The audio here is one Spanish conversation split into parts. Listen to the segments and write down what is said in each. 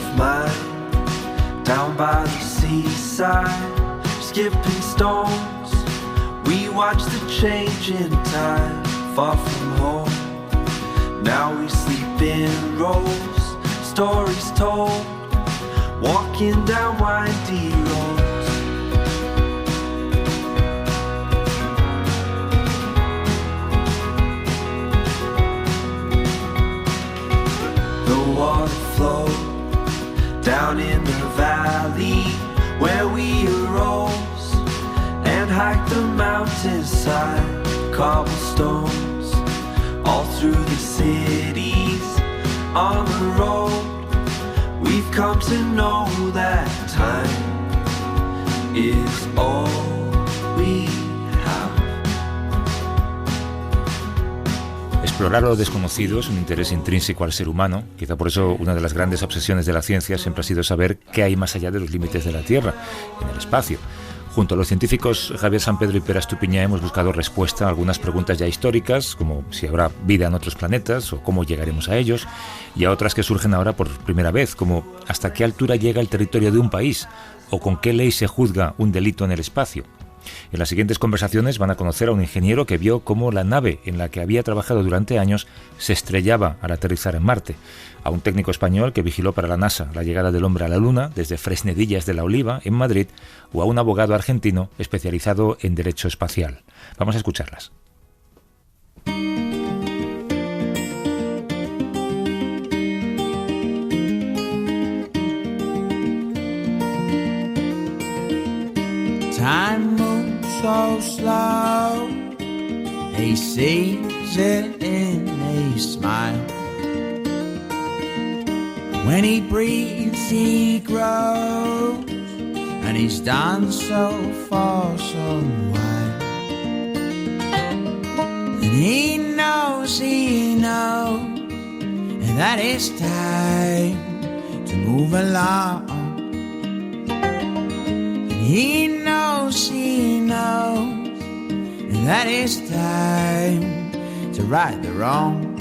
of mine, down by the seaside, skipping stones. We watch the change in time, far from home. Now we sleep in rows, stories told, walking down windy roads. The water flowed down in the valley where we arose and hiked the mountainside, cobblestones all through the cities on the road. We've come to know that time is all we have. Explorar lo desconocido es un interés intrínseco al ser humano. Quizá por eso una de las grandes obsesiones de la ciencia siempre ha sido saber qué hay más allá de los límites de la Tierra, en el espacio. Junto a los científicos Javier Sampedro y Pere Estupiñá hemos buscado respuesta a algunas preguntas ya históricas, como si habrá vida en otros planetas o cómo llegaremos a ellos, y a otras que surgen ahora por primera vez, como hasta qué altura llega el territorio de un país o con qué ley se juzga un delito en el espacio. En las siguientes conversaciones van a conocer a un ingeniero que vio cómo la nave en la que había trabajado durante años se estrellaba al aterrizar en Marte, a un técnico español que vigiló para la NASA la llegada del hombre a la Luna desde Fresnedillas de la Oliva, en Madrid, o a un abogado argentino especializado en derecho espacial. Vamos a escucharlas. Time moves so slow, he sees it in a smile. When he breathes he grows, and he's done so for some while. And he knows that it's time to move along. He knows that it's time to right the wrong.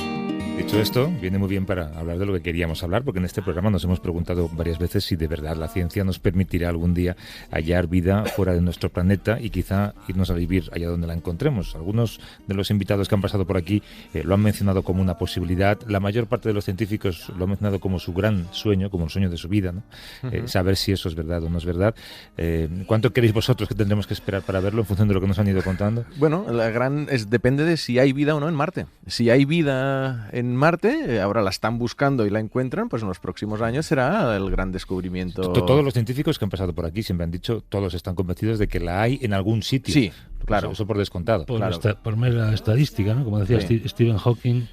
Dicho esto, viene muy bien para hablar de lo que queríamos hablar, porque en este programa nos hemos preguntado varias veces si de verdad la ciencia nos permitirá algún día hallar vida fuera de nuestro planeta y quizá irnos a vivir allá donde la encontremos. Algunos de los invitados que han pasado por aquí lo han mencionado como una posibilidad. La mayor parte de los científicos lo han mencionado como su gran sueño, como el sueño de su vida, ¿no? Saber si eso es verdad o no es verdad. ¿Cuánto queréis vosotros que tendremos que esperar para verlo en función de lo que nos han ido contando? Bueno, depende de si hay vida o no en Marte. Si hay vida en Marte, ahora la están buscando y la encuentran, pues en los próximos años será el gran descubrimiento. Todos los científicos que han pasado por aquí siempre han dicho, todos están convencidos de que la hay en algún sitio. Sí, claro. Eso por descontado. Por mera estadística, ¿no? Como decía Stephen Hawking,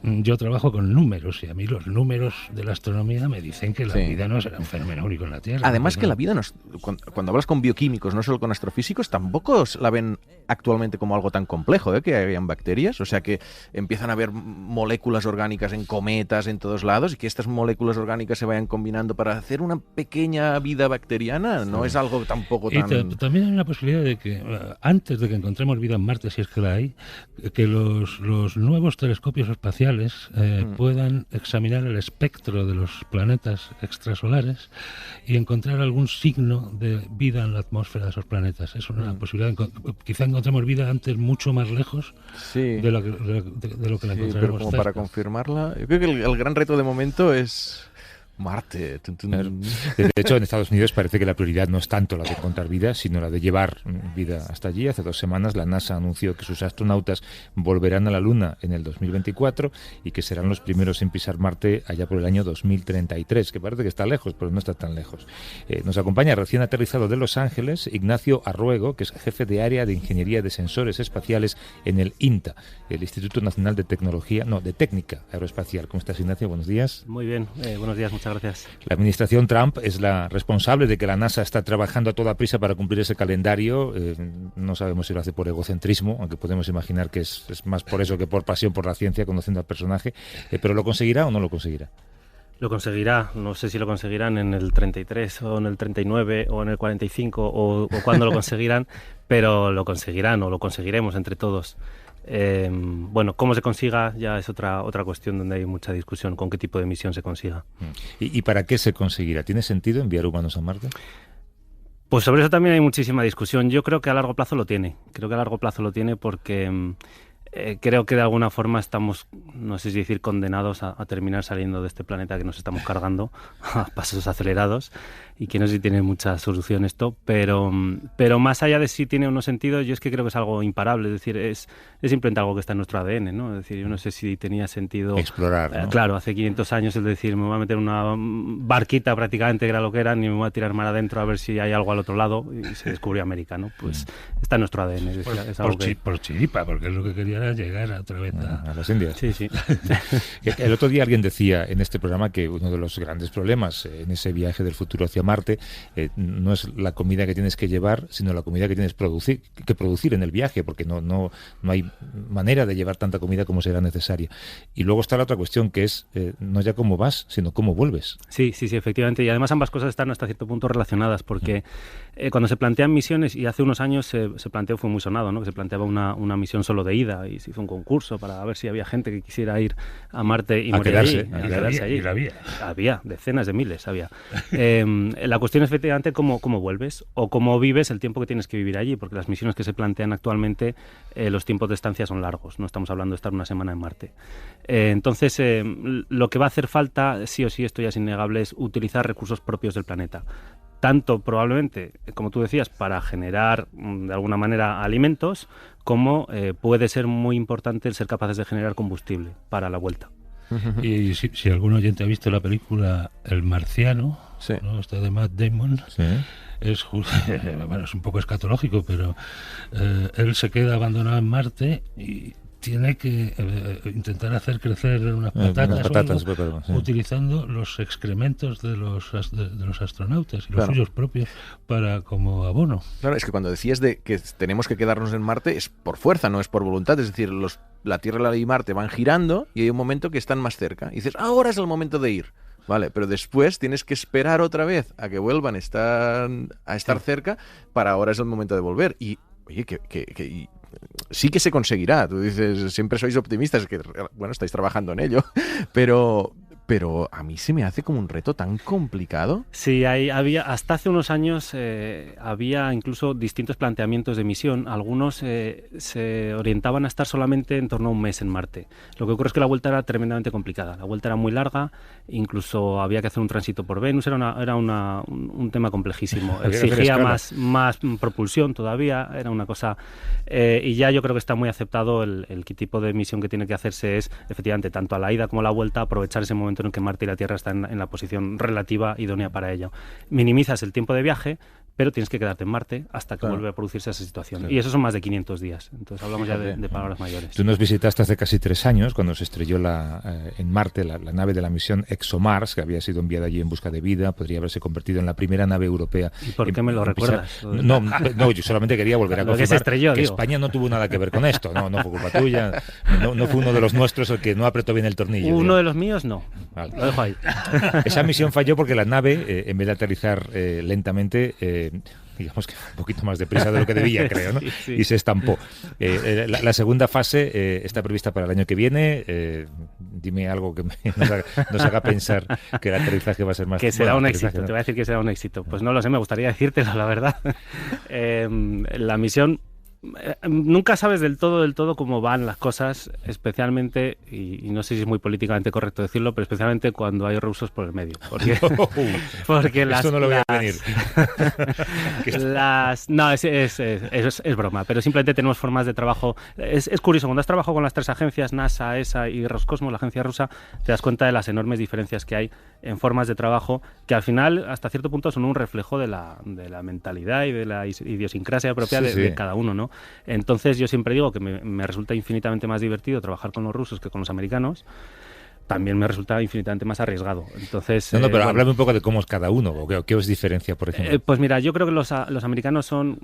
yo trabajo con números y a mí los números de la astronomía me dicen que la vida no será un fenómeno único en la Tierra. Además que la vida, cuando hablas con bioquímicos, no solo con astrofísicos, tampoco la ven actualmente como algo tan complejo, que hayan bacterias. O sea que empiezan a haber moléculas orgánicas en cometas, en todos lados, y que estas moléculas orgánicas se vayan combinando para hacer una pequeña vida bacteriana, no es algo tampoco tan... Y también hay una posibilidad de que antes de que encontremos vida en Marte, si es que la hay, que los nuevos telescopios espaciales puedan examinar el espectro de los planetas extrasolares y encontrar algún signo de vida en la atmósfera de esos planetas. Es una posibilidad. Quizá encontremos vida antes mucho más lejos de lo que la encontraremos pero como cerca. Para confirmarla, yo creo que el gran reto de momento es Marte. De hecho, en Estados Unidos parece que la prioridad no es tanto la de encontrar vida, sino la de llevar vida hasta allí. Hace 2 semanas la NASA anunció que sus astronautas volverán a la Luna en el 2024 y que serán los primeros en pisar Marte allá por el año 2033, que parece que está lejos, pero no está tan lejos. Nos acompaña recién aterrizado de Los Ángeles Ignacio Arruego, que es jefe de área de Ingeniería de Sensores Espaciales en el INTA, el Instituto Nacional de Técnica Aeroespacial. ¿Cómo estás, Ignacio? Buenos días. Muy bien, buenos días, muchas gracias. La administración Trump es la responsable de que la NASA está trabajando a toda prisa para cumplir ese calendario. No sabemos si lo hace por egocentrismo, aunque podemos imaginar que es más por eso que por pasión por la ciencia, conociendo al personaje. ¿Pero lo conseguirá o no lo conseguirá? Lo conseguirá, no sé si lo conseguirán en el 33 o en el 39 o en el 45 o cuándo lo conseguirán, pero lo conseguirán o lo conseguiremos entre todos. Bueno, cómo se consiga ya es otra cuestión donde hay mucha discusión, con qué tipo de misión se consiga. ¿Y para qué se conseguirá? ¿Tiene sentido enviar humanos a Marte? Pues sobre eso también hay muchísima discusión. Yo creo que a largo plazo lo tiene. Creo que a largo plazo lo tiene porque creo que de alguna forma estamos, no sé si decir condenados a terminar saliendo de este planeta que nos estamos cargando a pasos acelerados, y que no sé si tiene mucha solución esto, pero más allá de si tiene o no sentido, yo es que creo que es algo imparable, es decir, es simplemente algo que está en nuestro ADN, ¿no? Es decir, yo no sé si tenía sentido explorar, ¿no? Claro, hace 500 años es decir, me voy a meter una barquita prácticamente, que era lo que era, ni me voy a tirar mar adentro a ver si hay algo al otro lado, y se descubrió América, ¿no? Pues está en nuestro ADN. Es decir, es algo por chiripa, porque es lo que quería era llegar otra vez a las Indias. Sí, sí. El otro día alguien decía en este programa que uno de los grandes problemas en ese viaje del futuro hacia Marte no es la comida que tienes que llevar, sino la comida que tienes que producir en el viaje, porque no hay manera de llevar tanta comida como será necesaria. Y luego está la otra cuestión, que es no ya cómo vas, sino cómo vuelves. Sí, efectivamente. Y además ambas cosas están hasta cierto punto relacionadas, porque cuando se plantean misiones, y hace unos años se planteó, fue muy sonado, ¿no? Que se planteaba una misión solo de ida, y se hizo un concurso para ver si había gente que quisiera ir a Marte y morir allí. Quedarse allí. Había decenas de miles, había. La cuestión es efectivamente cómo vuelves o cómo vives el tiempo que tienes que vivir allí, porque las misiones que se plantean actualmente, los tiempos de estancia son largos, no estamos hablando de estar una semana en Marte. Entonces, lo que va a hacer falta, sí o sí, esto ya es innegable, es utilizar recursos propios del planeta. Tanto probablemente, como tú decías, para generar de alguna manera alimentos, como puede ser muy importante el ser capaces de generar combustible para la vuelta. Y si algún oyente ha visto la película El Marciano, sí, ¿no? Esta de Matt Damon, sí, es un poco escatológico, pero él se queda abandonado en Marte y tiene que intentar hacer crecer unas patatas, sí, utilizando los excrementos de los astronautas y los suyos propios para como abono. Claro, es que cuando decías de que tenemos que quedarnos en Marte es por fuerza, no es por voluntad. Es decir, la Tierra y Marte van girando y hay un momento que están más cerca. Y dices, ahora es el momento de ir. Vale, pero después tienes que esperar otra vez a que vuelvan a estar cerca, para ahora es el momento de volver. Y, oye, que sí que se conseguirá. Tú dices, siempre sois optimistas, que bueno, estáis trabajando en ello, pero a mí se me hace como un reto tan complicado. Sí, hasta hace unos años había incluso distintos planteamientos de misión. Algunos se orientaban a estar solamente en torno a un mes en Marte. Lo que ocurre es que la vuelta era tremendamente complicada. La vuelta era muy larga, incluso había que hacer un tránsito por Venus. Era un tema complejísimo. Exigía más propulsión todavía. Era una cosa... y ya yo creo que está muy aceptado el tipo de misión que tiene que hacerse es, efectivamente, tanto a la ida como a la vuelta, aprovechar ese momento en que Marte y la Tierra están en la posición relativa idónea para ello. Minimizas el tiempo de viaje, pero tienes que quedarte en Marte hasta que vuelve a producirse esa situación. Claro. Y eso son más de 500 días. Entonces hablamos ya de palabras mayores. Tú nos visitaste hace casi 3 años, cuando se estrelló en Marte la nave de la misión ExoMars, que había sido enviada allí en busca de vida. Podría haberse convertido en la primera nave europea. ¿Y por qué me lo recuerdas? No, yo solamente quería volver a confirmar que se estrelló, que España no tuvo nada que ver con esto. No fue culpa tuya. No fue uno de los nuestros el que no apretó bien el tornillo. Uno de los míos, no. Vale. Lo dejo ahí. Esa misión falló porque la nave, en vez de aterrizar lentamente, digamos que un poquito más deprisa de lo que debía, creo, ¿no? Sí. Y se estampó. La segunda fase está prevista para el año que viene. Dime algo que nos haga pensar que el aterrizaje va a ser más... Que será un éxito, ¿no? Te voy a decir que será un éxito. Pues no lo sé, me gustaría decírtelo, la verdad. La misión... Nunca sabes del todo cómo van las cosas, especialmente, y no sé si es muy políticamente correcto decirlo, pero especialmente cuando hay rusos por el medio. Porque esto no lo voy a venir. No, es broma, pero simplemente tenemos formas de trabajo. Es curioso, cuando has trabajado con las 3 agencias, NASA, ESA y Roscosmos, la agencia rusa, te das cuenta de las enormes diferencias que hay en formas de trabajo, que al final, hasta cierto punto, son un reflejo de la mentalidad y de la idiosincrasia propia de cada uno, ¿no? Entonces yo siempre digo que me resulta infinitamente más divertido trabajar con los rusos que con los americanos. También me resulta infinitamente más arriesgado. Entonces, pero háblame un poco de cómo es cada uno, o qué os diferencia, por ejemplo. Pues mira, yo creo que los americanos son,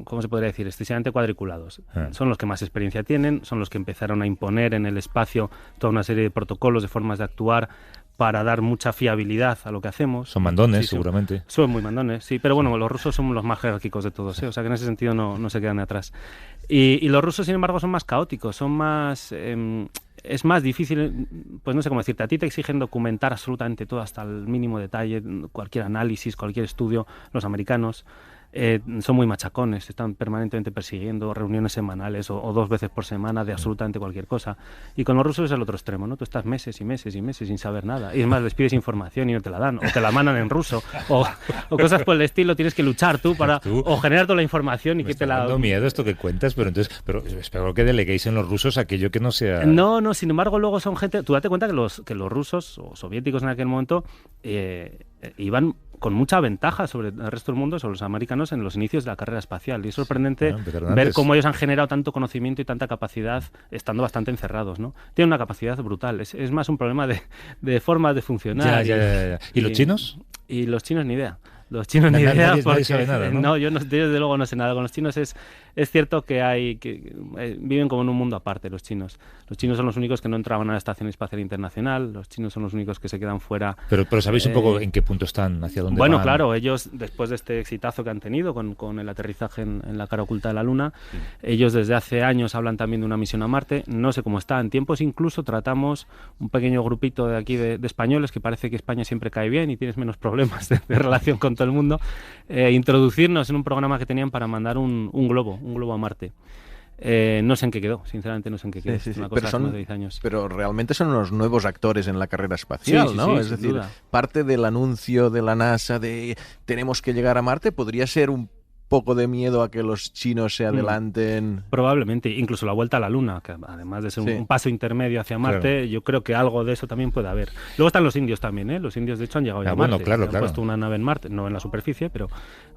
¿cómo se podría decir?, excesivamente cuadriculados. Son los que más experiencia tienen, son los que empezaron a imponer en el espacio toda una serie de protocolos, de formas de actuar, para dar mucha fiabilidad a lo que hacemos. Son mandones, Muchísimo. seguramente. Son muy mandones, sí, pero bueno, los rusos son los más jerárquicos de todos, ¿eh? O sea que en ese sentido no se quedan atrás. Y los rusos, sin embargo, son más caóticos, son más... es más difícil, pues no sé cómo decirte, a ti te exigen documentar absolutamente todo hasta el mínimo detalle, cualquier análisis, cualquier estudio. Los americanos son muy machacones, están permanentemente persiguiendo reuniones semanales o 2 veces por semana de absolutamente cualquier cosa. Y con los rusos es el otro extremo, ¿no? Tú estás meses y meses y meses sin saber nada. Y es más, les pides información y no te la dan, o te la mandan en ruso, o cosas por el estilo, tienes que luchar tú para o generar toda la información y Me que está te la... dando miedo esto que cuentas, pero espero que deleguéis en los rusos aquello que no sea... No, sin embargo, luego son gente... Tú date cuenta que los rusos o soviéticos en aquel momento iban con mucha ventaja sobre el resto del mundo, sobre los americanos, en los inicios de la carrera espacial. Y es sorprendente ver cómo ellos han generado tanto conocimiento y tanta capacidad estando bastante encerrados, ¿no? Tienen una capacidad brutal. Es más un problema de formas de funcionar. Ya. ¿Y los chinos? Y los chinos ni idea. Los chinos ni idea, nadie porque sabe nada, ¿no? yo desde luego no sé nada. Con los chinos es cierto que viven como en un mundo aparte los chinos. Los chinos son los únicos que no entraban a la Estación Espacial Internacional, los chinos son los únicos que se quedan fuera. Pero ¿sabéis un poco en qué punto están, hacia dónde Bueno, van? claro, ellos, después de este exitazo que han tenido con el aterrizaje en la cara oculta de la Luna, ellos desde hace años hablan también de una misión a Marte. No sé cómo está. En tiempos incluso tratamos un pequeño grupito de aquí de españoles, que parece que España siempre cae bien y tienes menos problemas de relación con todo el mundo, introducirnos en un programa que tenían para mandar un globo a Marte. No sé en qué quedó, sinceramente no sé en qué quedó. Sí. Una cosa Pero, hace de 10 años. pero realmente son unos nuevos actores en la carrera espacial, Sí, ¿no? Es sin decir, duda. parte del anuncio de la NASA de tenemos que llegar a Marte podría ser un poco de miedo a que los chinos se adelanten. Probablemente, incluso la vuelta a la Luna, que además de ser un paso intermedio hacia Marte, Claro. yo creo que algo de eso también puede haber. Luego están los indios también, ¿eh? Los indios de hecho han llegado ya a Marte. Claro. Han puesto una nave en Marte, no en la superficie, pero...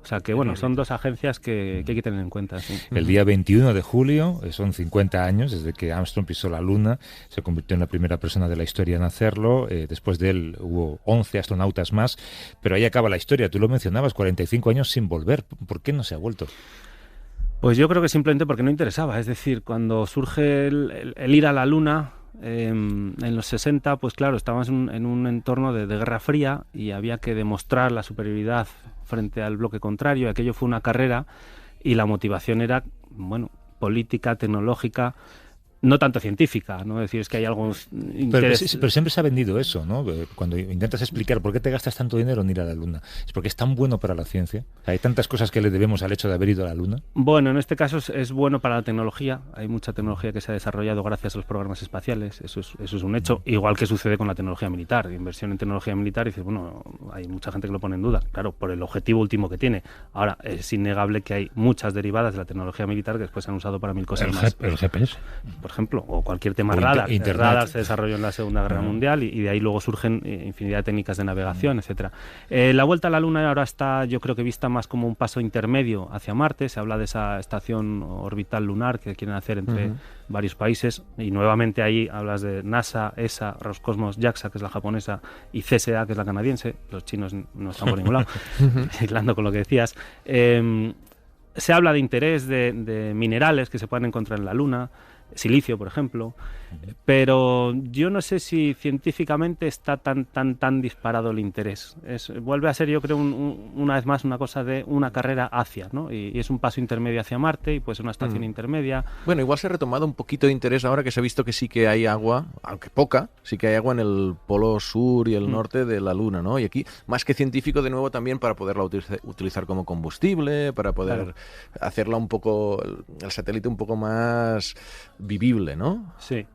O sea que bueno, son 2 agencias que hay que tener en cuenta. Sí. El día 21 de julio, son 50 años desde que Armstrong pisó la Luna, se convirtió en la primera persona de la historia en hacerlo, después de él hubo 11 astronautas más, pero ahí acaba la historia, tú lo mencionabas, 45 años sin volver, ¿por qué no se ha vuelto? Pues yo creo que simplemente porque no interesaba, es decir, cuando surge el ir a la Luna... en los 60, pues claro, estábamos en un entorno de Guerra Fría y había que demostrar la superioridad frente al bloque contrario. Aquello fue una carrera y la motivación era, bueno, política, tecnológica, no tanto científica, ¿no? Es decir, es que hay algo interés... Pero siempre se ha vendido eso, ¿no? Cuando intentas explicar por qué te gastas tanto dinero en ir a la Luna, es porque es tan bueno para la ciencia. Hay tantas cosas que le debemos al hecho de haber ido a la Luna. Bueno, en este caso es bueno para la tecnología. Hay mucha tecnología que se ha desarrollado gracias a los programas espaciales. Eso es un hecho. Igual que sucede con la tecnología militar. Inversión en tecnología militar, y dices, bueno, hay mucha gente que lo pone en duda. Claro, por el objetivo último que tiene. Ahora, es innegable que hay muchas derivadas de la tecnología militar que después se han usado para mil cosas más. El GPS. Por ejemplo, o cualquier tema O radar. Internet. El radar se desarrolló en la Segunda Guerra Mundial y de ahí luego surgen infinidad de técnicas de navegación, etcétera. La vuelta a la Luna ahora está, yo creo que vista más como un paso intermedio hacia Marte. Se habla de esa estación orbital lunar que quieren hacer entre varios países, y nuevamente ahí hablas de NASA, ESA, Roscosmos, JAXA, que es la japonesa, y CSA, que es la canadiense. Los chinos no están por ningún lado, hilando con lo que decías. Se habla de interés de minerales que se pueden encontrar en la Luna, silicio, por ejemplo, pero yo no sé si científicamente está tan disparado el interés. Vuelve a ser, yo creo, una vez más una cosa de una carrera hacia, ¿no? Y es un paso intermedio hacia Marte y pues una estación intermedia. Bueno, igual se ha retomado un poquito de interés ahora que se ha visto que sí que hay agua, aunque poca, sí que hay agua en el polo sur y el norte de la Luna, ¿no? Y aquí, más que científico, de nuevo también para poderla utilizar como combustible, para poder hacerla un poco, el satélite un poco más vivible, ¿no? Sí.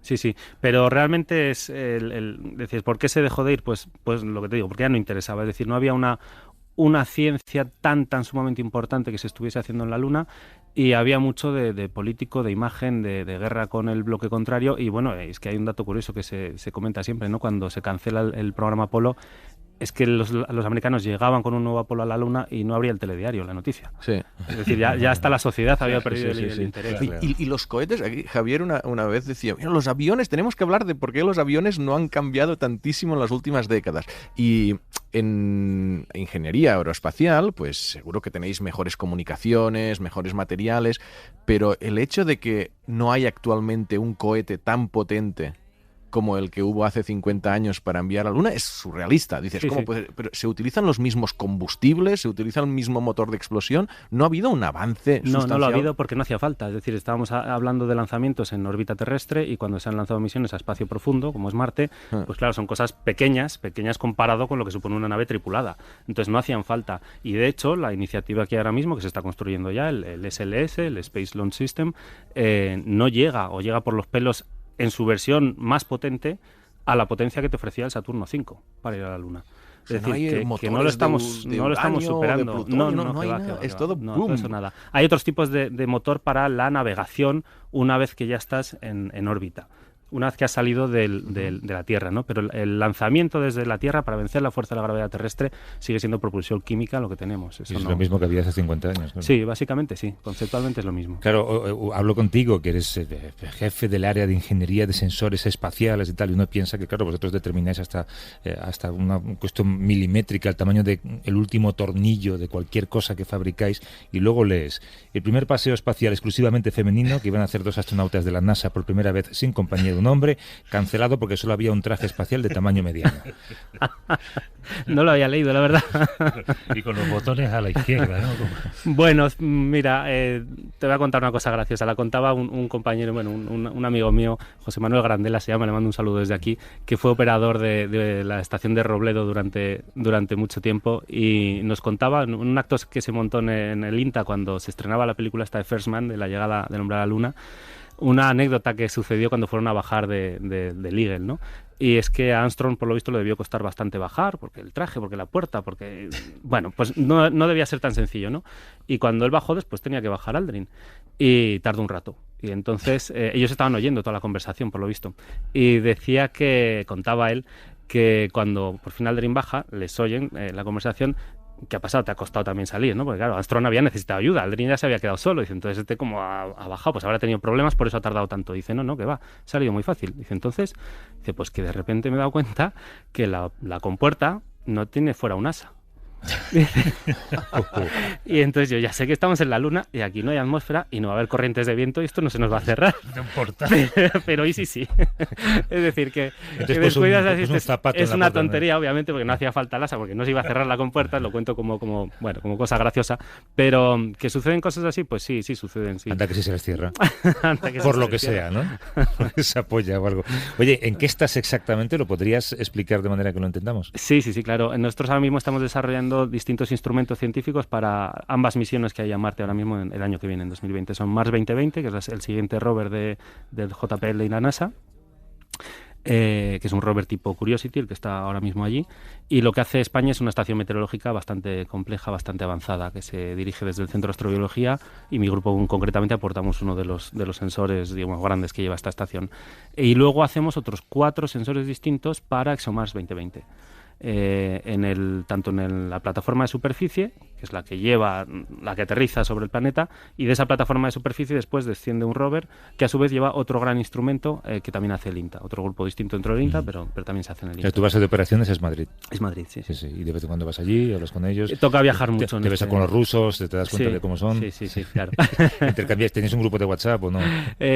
Pero realmente es decir, ¿por qué se dejó de ir? Pues lo que te digo, porque ya no interesaba. Es decir, no había una ciencia tan sumamente importante que se estuviese haciendo en la Luna, y había mucho de político, de imagen, de guerra con el bloque contrario. Y bueno, es que hay un dato curioso que se comenta siempre, ¿no? Cuando se cancela el programa Apolo, es que los americanos llegaban con un nuevo Apolo a la Luna y no habría el telediario, la noticia. Sí. Es decir, ya hasta la sociedad había perdido el interés. Claro. Y los cohetes, aquí Javier una vez decía, mira, los aviones, tenemos que hablar de por qué los aviones no han cambiado tantísimo en las últimas décadas. Y en ingeniería aeroespacial, pues seguro que tenéis mejores comunicaciones, mejores materiales, pero el hecho de que no hay actualmente un cohete tan potente como el que hubo hace 50 años para enviar a la Luna, es surrealista. Dices, ¿cómo puede? Pero se utilizan los mismos combustibles, se utiliza el mismo motor de explosión. ¿No ha habido un avance sustancial? No lo ha habido porque no hacía falta. Es decir, estábamos hablando de lanzamientos en órbita terrestre y cuando se han lanzado misiones a espacio profundo, como es Marte, pues claro, son cosas pequeñas comparado con lo que supone una nave tripulada. Entonces no hacían falta. Y de hecho, la iniciativa que hay ahora mismo, que se está construyendo ya, el SLS, el Space Launch System, no llega o llega por los pelos en su versión más potente a la potencia que te ofrecía el Saturno V para ir a la Luna. Es decir, que no lo estamos superando. Todo eso nada. Hay otros tipos de motor para la navegación una vez que ya estás en órbita, una vez que has salido de la Tierra, ¿no? Pero el lanzamiento desde la Tierra para vencer la fuerza de la gravedad terrestre sigue siendo propulsión química lo que tenemos. Eso es lo mismo que había hace 50 años. Claro. Sí, básicamente sí, conceptualmente es lo mismo. Claro, hablo contigo, que eres jefe del área de ingeniería de sensores espaciales y tal, y uno piensa que, claro, vosotros determináis hasta una cuestión milimétrica, el tamaño del último tornillo de cualquier cosa que fabricáis, y luego lees el primer paseo espacial exclusivamente femenino que iban a hacer 2 astronautas de la NASA por primera vez sin compañía de un hombre, cancelado porque solo había un traje espacial de tamaño mediano. No lo había leído, la verdad. Y con los botones a la izquierda, ¿no? Bueno, mira, te voy a contar una cosa graciosa. La contaba un compañero, bueno, un amigo mío, José Manuel Grandela se llama, le mando un saludo desde aquí, que fue operador de la estación de Robledo durante mucho tiempo, y nos contaba en un acto que se montó en el INTA cuando se estrenaba la película esta de First Man, de la llegada del hombre a la Luna, una anécdota que sucedió cuando fueron a bajar del Eagle, ¿no? Y es que a Armstrong, por lo visto, le debió costar bastante bajar, porque el traje, porque la puerta, porque... Bueno, pues no debía ser tan sencillo, ¿no? Y cuando él bajó, después tenía que bajar Aldrin. Y tardó un rato. Y entonces ellos estaban oyendo toda la conversación, por lo visto. Y contaba él, que cuando por fin Aldrin baja, les oyen la conversación. ¿Qué ha pasado? Te ha costado también salir, ¿no? Porque claro, Armstrong había necesitado ayuda, Aldrin ya se había quedado solo. Dice, entonces como ha bajado, pues habrá tenido problemas, por eso ha tardado tanto. Dice, no, que va, ha salido muy fácil. Dice, entonces, pues que de repente me he dado cuenta que la compuerta no tiene fuera un asa. Y entonces yo ya sé que estamos en la Luna y aquí no hay atmósfera y no va a haber corrientes de viento y esto no se nos va a cerrar. No importa. Pero hoy sí. Es decir, que descuidas así, es una tontería, obviamente, porque no hacía falta el asa, porque no se iba a cerrar la compuerta, lo cuento como cosa graciosa, pero que suceden cosas así, pues sí suceden, sí. Anda que sí se les cierra. Por lo que sea, ¿no? Se apoya o algo. Oye, ¿en qué estás exactamente? ¿Lo podrías explicar de manera que lo entendamos? Sí, claro. Nosotros ahora mismo estamos desarrollando distintos instrumentos científicos para ambas misiones que hay a Marte ahora mismo el año que viene, en 2020. Son Mars 2020, que es el siguiente rover del JPL y la NASA, que es un rover tipo Curiosity, el que está ahora mismo allí. Y lo que hace España es una estación meteorológica bastante compleja, bastante avanzada, que se dirige desde el Centro de Astrobiología, y mi grupo concretamente aportamos uno de los sensores, digamos, grandes que lleva esta estación. Y luego hacemos otros 4 sensores distintos para ExoMars 2020. Tanto en la plataforma de superficie, que es la que aterriza sobre el planeta, y de esa plataforma de superficie después desciende un rover que a su vez lleva otro gran instrumento que también hace el INTA, otro grupo distinto dentro del INTA, pero también se hace en el INTA. Tu base de operaciones es Madrid. Es Madrid, sí. Y de vez en cuando vas allí, hablas con ellos. Toca viajar mucho. Te ves con los rusos, te das cuenta de cómo son. Sí, claro. ¿Tenéis un grupo de WhatsApp o no?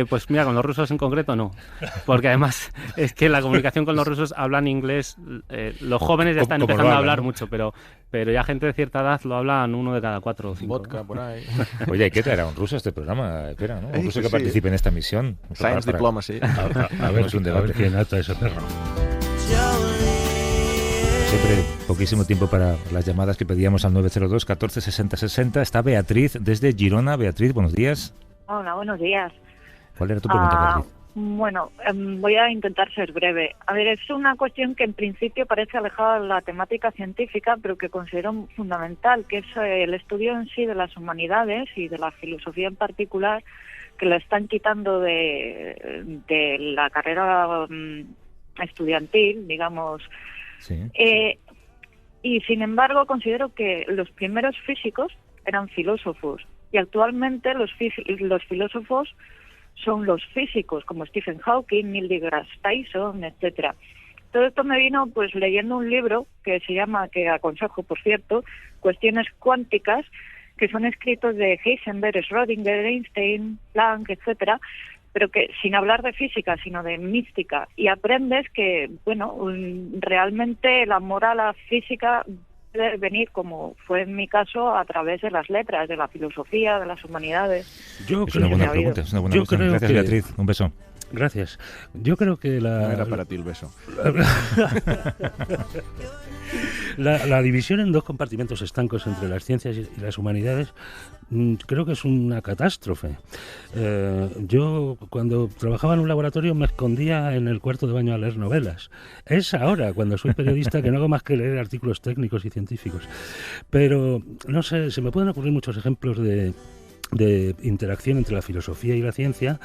Pues mira, con los rusos en concreto no, porque además es que la comunicación con los rusos hablan inglés, los jóvenes ya están empezando a hablar mucho, pero ya gente de cierta edad lo hablan 1 de cada 4 o 5. Vodka, por ahí. Oye, hay que traer a un ruso a este programa, espera, ¿no? Un ruso que participe en esta misión. Science Diplomacy. A ver quién ata ese perro. Siempre poquísimo tiempo para las llamadas que pedíamos al 902 14 60 60. Está Beatriz desde Girona. Beatriz, buenos días. Hola, buenos días. ¿Cuál era tu pregunta, Beatriz? Bueno, voy a intentar ser breve. A ver, es una cuestión que en principio parece alejada de la temática científica, pero que considero fundamental, que es el estudio en sí de las humanidades y de la filosofía en particular, que la están quitando de la carrera estudiantil, digamos. Sí. Y sin embargo considero que los primeros físicos eran filósofos y actualmente los filósofos son los físicos como Stephen Hawking, Neil deGrasse Tyson, etcétera. Todo esto me vino pues leyendo un libro que se llama, que aconsejo por cierto, Cuestiones cuánticas, que son escritos de Heisenberg, Schrödinger, Einstein, Planck, etcétera, pero que sin hablar de física, sino de mística, y aprendes que, bueno, realmente el amor a la física puede venir, como fue en mi caso, a través de las letras, de la filosofía, de las humanidades. Es una buena pregunta, es una buena cuestión. Gracias, Beatriz. Un beso. Gracias. Yo creo que No era para ti el beso. La división en dos compartimentos estancos entre las ciencias y las humanidades creo que es una catástrofe. Yo cuando trabajaba en un laboratorio me escondía en el cuarto de baño a leer novelas. Es ahora, cuando soy periodista, que no hago más que leer artículos técnicos y científicos. Pero, no sé, se me pueden ocurrir muchos ejemplos de interacción entre la filosofía y la ciencia.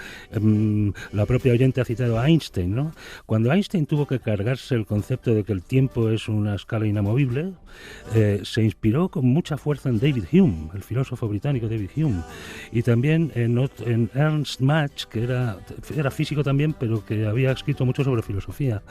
La propia oyente ha citado a Einstein, ¿no? Cuando Einstein tuvo que cargarse el concepto de que el tiempo es una escala inamovible, se inspiró con mucha fuerza en David Hume, el filósofo británico David Hume, y también en Ernst Mach, que era físico también, pero que había escrito mucho sobre filosofía.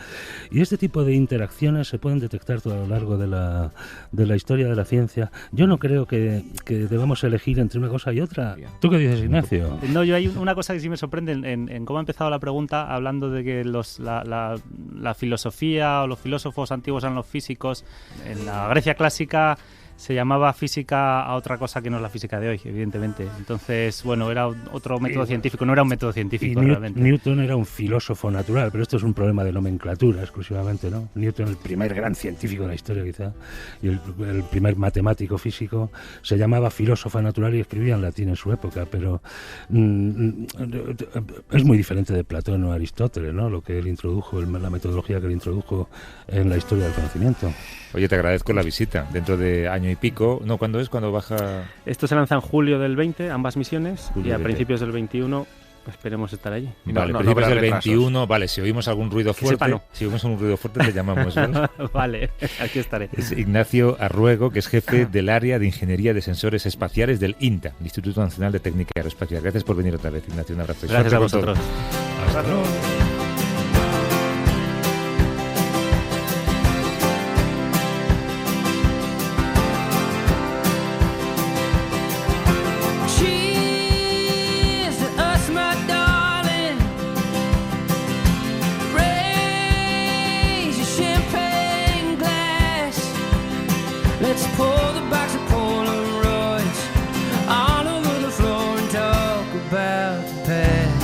Y este tipo de interacciones se pueden detectar a lo largo de la historia de la ciencia. Yo no creo que debamos elegir entre una cosa y otra. ¿Tú qué dices, Ignacio? No, yo hay una cosa que sí me sorprende en cómo ha empezado la pregunta, hablando de que la filosofía o los filósofos antiguos eran los físicos. En la Grecia clásica se llamaba física a otra cosa que no es la física de hoy, evidentemente. Entonces, bueno, era otro método científico, no era un método científico realmente. Newton era un filósofo natural, pero esto es un problema de nomenclatura exclusivamente, ¿no? Newton, el primer gran científico de la historia quizá, y el primer matemático físico, se llamaba filósofo natural y escribía en latín en su época, pero es muy diferente de Platón o Aristóteles, ¿no? Lo que él introdujo, la metodología que él introdujo en la historia del conocimiento. Oye, te agradezco la visita. Dentro de año y pico, ¿no? ¿Cuándo es? ¿Cuándo baja? Esto se lanza en julio del 20, ambas misiones, Julio y a 20. principios del esperemos estar allí. Vale, no principios habrá del retrasos. 21, vale, si oímos algún ruido Que sepa, fuerte, no. si oímos un ruido fuerte te llamamos, ¿vale? Vale, aquí estaré. Es Ignacio Arruego, que es jefe del área de Ingeniería de Sensores Espaciales del INTA, el Instituto Nacional de Técnica Aeroespacial. Gracias por venir otra vez, Ignacio. Un abrazo. Gracias a Suerte con todo. vosotros. Hasta luego. Cheers to us, my darling. Raise your champagne glass. Let's pour the box of Polaroids all over the floor and talk about the past.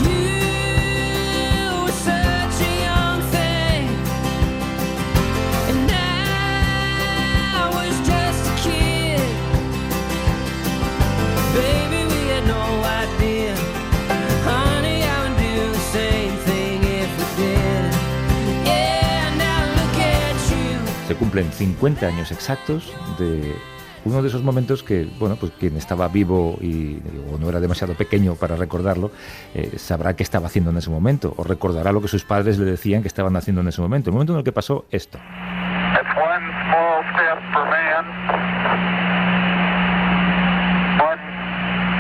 You were such a young thing, and I was just a kid. Baby, we had no idea. Honey, I would do the same thing if we did. Yeah, now look at you. Se cumplen 50 años exactos de uno de esos momentos que, bueno, pues quien estaba vivo o no era demasiado pequeño para recordarlo, sabrá qué estaba haciendo en ese momento, o recordará lo que sus padres le decían que estaban haciendo en ese momento, el momento en el que pasó esto. It's one small step for man, one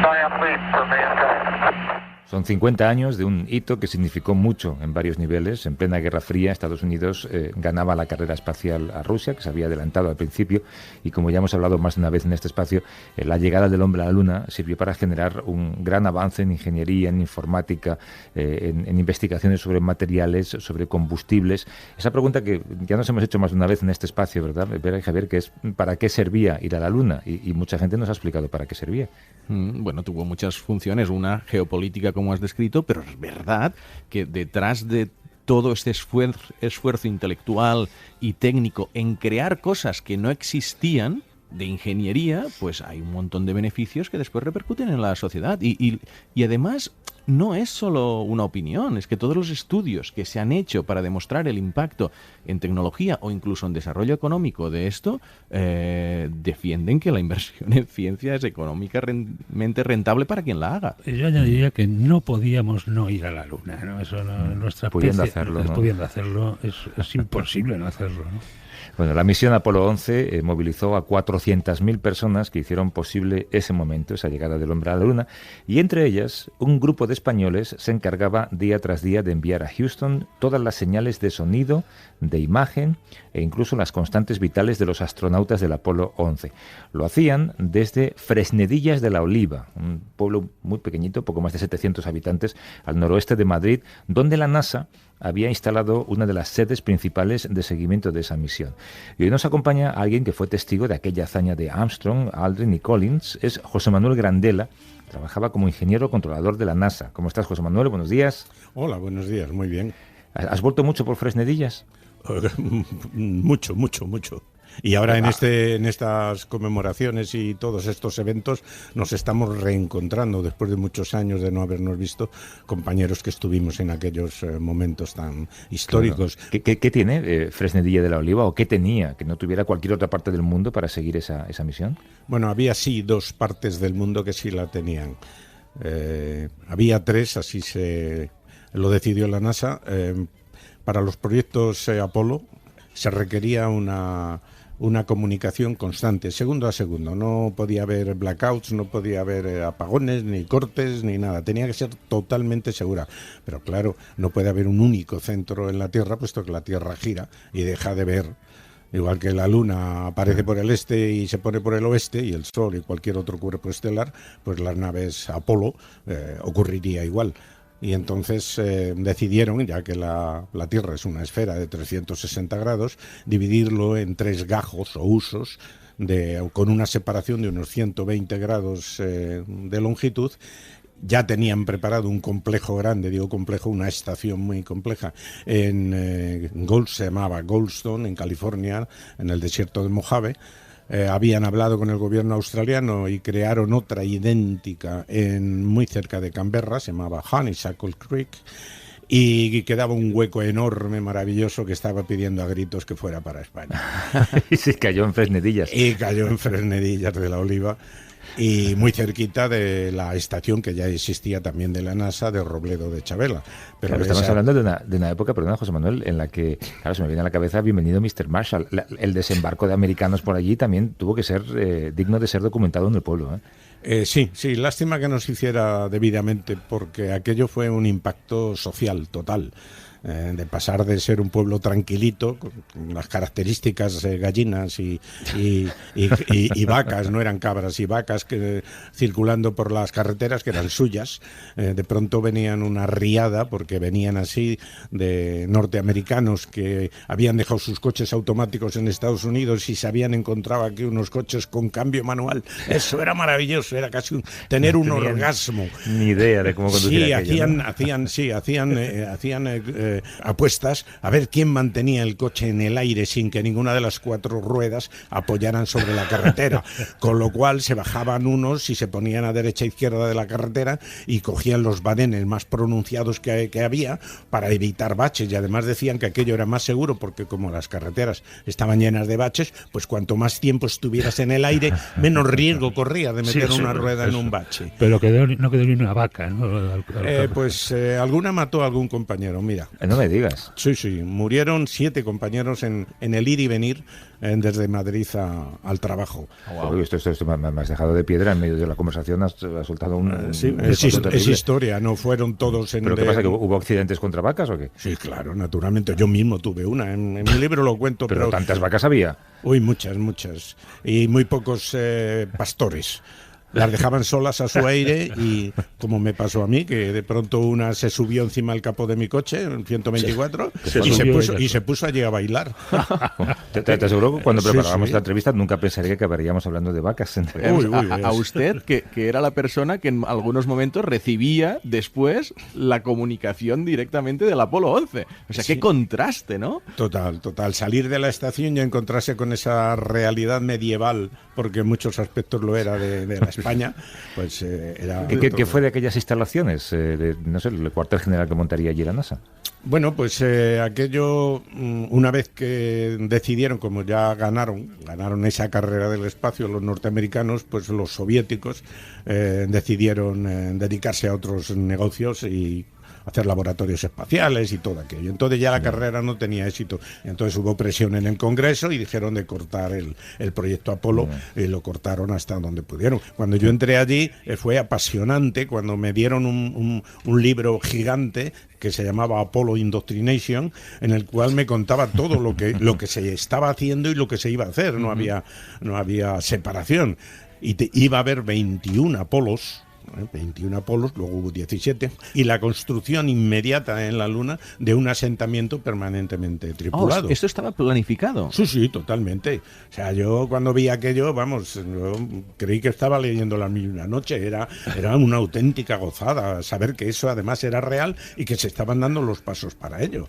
giant leap for mankind. Son 50 años de un hito que significó mucho en varios niveles. En plena Guerra Fría, Estados Unidos ganaba la carrera espacial a Rusia, que se había adelantado al principio, y como ya hemos hablado más de una vez en este espacio, la llegada del hombre a la Luna sirvió para generar un gran avance en ingeniería, en informática, en investigaciones sobre materiales, sobre combustibles. Esa pregunta que ya nos hemos hecho más de una vez en este espacio, ¿verdad, Vera y Javier? Que es ¿para qué servía ir a la Luna? Y mucha gente nos ha explicado para qué servía. Bueno, tuvo muchas funciones, una geopolítica como has descrito, pero es verdad que detrás de todo este esfuerzo intelectual y técnico en crear cosas que no existían, de ingeniería, pues hay un montón de beneficios que después repercuten en la sociedad. Y además no es solo una opinión, es que todos los estudios que se han hecho para demostrar el impacto en tecnología o incluso en desarrollo económico de esto, defienden que la inversión en ciencia es económicamente rentable para quien la haga. Yo añadiría que no podíamos no ir a la Luna, ¿no? Eso no, nuestra Pudiendo especie, hacerlo, ¿no? pudiendo hacerlo, es imposible no hacerlo, ¿no? Bueno, la misión Apolo 11 movilizó a 400.000 personas que hicieron posible ese momento, esa llegada del hombre a la Luna, y entre ellas un grupo de españoles se encargaba día tras día de enviar a Houston todas las señales de sonido, de imagen e incluso las constantes vitales de los astronautas del Apolo 11. Lo hacían desde Fresnedillas de la Oliva, un pueblo muy pequeñito, poco más de 700 habitantes, al noroeste de Madrid, donde la NASA había instalado una de las sedes principales de seguimiento de esa misión. Y hoy nos acompaña alguien que fue testigo de aquella hazaña de Armstrong, Aldrin y Collins. Es José Manuel Grandela. Trabajaba como ingeniero controlador de la NASA. ¿Cómo estás, José Manuel? Buenos días. Hola, buenos días, muy bien. ¿Has vuelto mucho por Fresnedillas? Mucho. Y ahora en estas conmemoraciones y todos estos eventos nos estamos reencontrando después de muchos años de no habernos visto, compañeros que estuvimos en aquellos momentos tan históricos. Claro. ¿Qué tiene Fresnedilla de la Oliva, o qué tenía que no tuviera cualquier otra parte del mundo para seguir esa misión? Bueno, había sí 2 partes del mundo que sí la tenían. Había 3, así se lo decidió la NASA. Para los proyectos Apolo se requería una comunicación constante, segundo a segundo. No podía haber blackouts, no podía haber apagones, ni cortes, ni nada. Tenía que ser totalmente segura. Pero claro, no puede haber un único centro en la Tierra, puesto que la Tierra gira y deja de ver. Igual que la Luna aparece por el este y se pone por el oeste, y el Sol y cualquier otro cuerpo estelar, pues las naves Apolo ocurriría igual. Y entonces decidieron, ya que la Tierra es una esfera de 360 grados, dividirlo en 3 gajos o usos con una separación de unos 120 grados de longitud. Ya tenían preparado un complejo grande, digo complejo, una estación muy compleja, se llamaba Goldstone, en California, en el desierto de Mojave. Habían hablado con el gobierno australiano y crearon otra idéntica muy cerca de Canberra, se llamaba Honeysuckle Creek, y quedaba un hueco enorme, maravilloso, que estaba pidiendo a gritos que fuera para España. Y se cayó en Fresnedillas. Y cayó en Fresnedillas de la Oliva, y muy cerquita de la estación que ya existía también de la NASA, de Robledo de Chabela. Pero claro, estamos hablando de una época, perdona, José Manuel, en la que, claro, se me viene a la cabeza Bienvenido Mr. Marshall. El desembarco de americanos por allí también tuvo que ser digno de ser documentado en el pueblo, ¿eh? Sí, lástima que no se hiciera debidamente, porque aquello fue un impacto social total. De pasar de ser un pueblo tranquilito, con las características gallinas y vacas, no eran cabras y vacas, que circulando por las carreteras que eran suyas, de pronto venían una riada, porque venían así de norteamericanos que habían dejado sus coches automáticos en Estados Unidos y se habían encontrado aquí unos coches con cambio manual. Eso era maravilloso, era casi tener un orgasmo. Ni idea de cómo conducir aquello, ¿no? Hacían apuestas a ver quién mantenía el coche en el aire sin que ninguna de las 4 ruedas apoyaran sobre la carretera, con lo cual se bajaban unos y se ponían a derecha e izquierda de la carretera y cogían los badenes más pronunciados que había para evitar baches, y además decían que aquello era más seguro, porque como las carreteras estaban llenas de baches, pues cuanto más tiempo estuvieras en el aire, menos riesgo corría de meter una rueda en un bache. Pero no quedó ni una vaca, ¿no? Alguna mató a algún compañero, mira. No me digas. Sí, murieron 7 compañeros en el ir y venir desde Madrid al trabajo. Wow. Esto me has dejado de piedra en medio de la conversación, has soltado un... Es historia, no fueron todos en... ¿Pero qué pasa, que hubo accidentes contra vacas o qué? Sí, claro, naturalmente, yo mismo tuve una, en mi libro lo cuento. ¿Pero tantas vacas había? Uy, muchas, y muy pocos pastores. Las dejaban solas a su aire, y como me pasó a mí, que de pronto una se subió encima del capó de mi coche, el 124, y se puso allí a bailar. Te aseguro que cuando preparábamos esta entrevista nunca pensaría que acabaríamos hablando de vacas. A usted, que era la persona que en algunos momentos recibía después la comunicación directamente del Apolo 11. O sea, qué contraste, ¿no? Total. Salir de la estación y encontrarse con esa realidad medieval, porque en muchos aspectos lo era de la España, pues era... ¿Qué fue de aquellas instalaciones? No sé, el cuartel general que montaría allí la NASA. Bueno, pues aquello, una vez que decidieron, como ya ganaron esa carrera del espacio los norteamericanos, pues los soviéticos decidieron dedicarse a otros negocios y hacer laboratorios espaciales y todo aquello. Entonces ya la carrera no tenía éxito. Entonces hubo presión en el Congreso y dijeron de cortar el proyecto Apolo, y lo cortaron hasta donde pudieron. Cuando yo entré allí fue apasionante, cuando me dieron un libro gigante que se llamaba Apollo Indoctrination, en el cual me contaba todo lo que se estaba haciendo y lo que se iba a hacer. No había separación. Y iba a haber 21 Apolos, luego hubo 17, y la construcción inmediata en la Luna de un asentamiento permanentemente tripulado. ¿Esto estaba planificado? Sí, totalmente. O sea, yo cuando vi aquello, vamos, yo creí que estaba leyendo La Mil y una noche. Era una auténtica gozada saber que eso además era real y que se estaban dando los pasos para ello.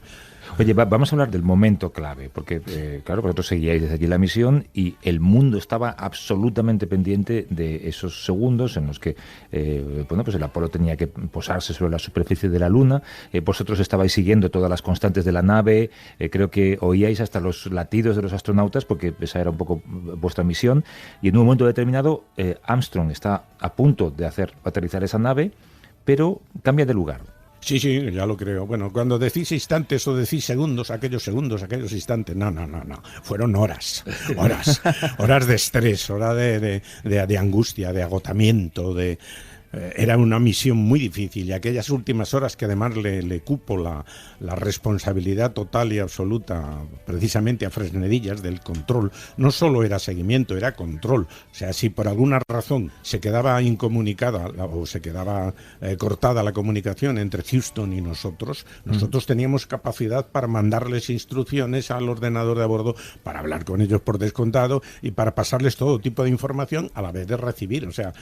Oye, vamos a hablar del momento clave, porque claro, vosotros seguíais desde allí la misión y el mundo estaba absolutamente pendiente de esos segundos en los que pues el Apolo tenía que posarse sobre la superficie de la Luna. Vosotros estabais siguiendo todas las constantes de la nave, creo que oíais hasta los latidos de los astronautas, porque esa era un poco vuestra misión, y en un momento determinado Armstrong está a punto de hacer aterrizar esa nave, pero cambia de lugar. Sí, ya lo creo. Bueno, cuando decís instantes o decís segundos, aquellos instantes, no. Fueron horas de estrés, horas de angustia, de agotamiento, era una misión muy difícil, y aquellas últimas horas que además le cupo la responsabilidad total y absoluta precisamente a Fresnedillas del control. No solo era seguimiento, era control. O sea, si por alguna razón se quedaba incomunicada o se quedaba cortada la comunicación entre Houston y nosotros teníamos capacidad para mandarles instrucciones al ordenador de a bordo, para hablar con ellos por descontado y para pasarles todo tipo de información a la vez de recibir. O sea,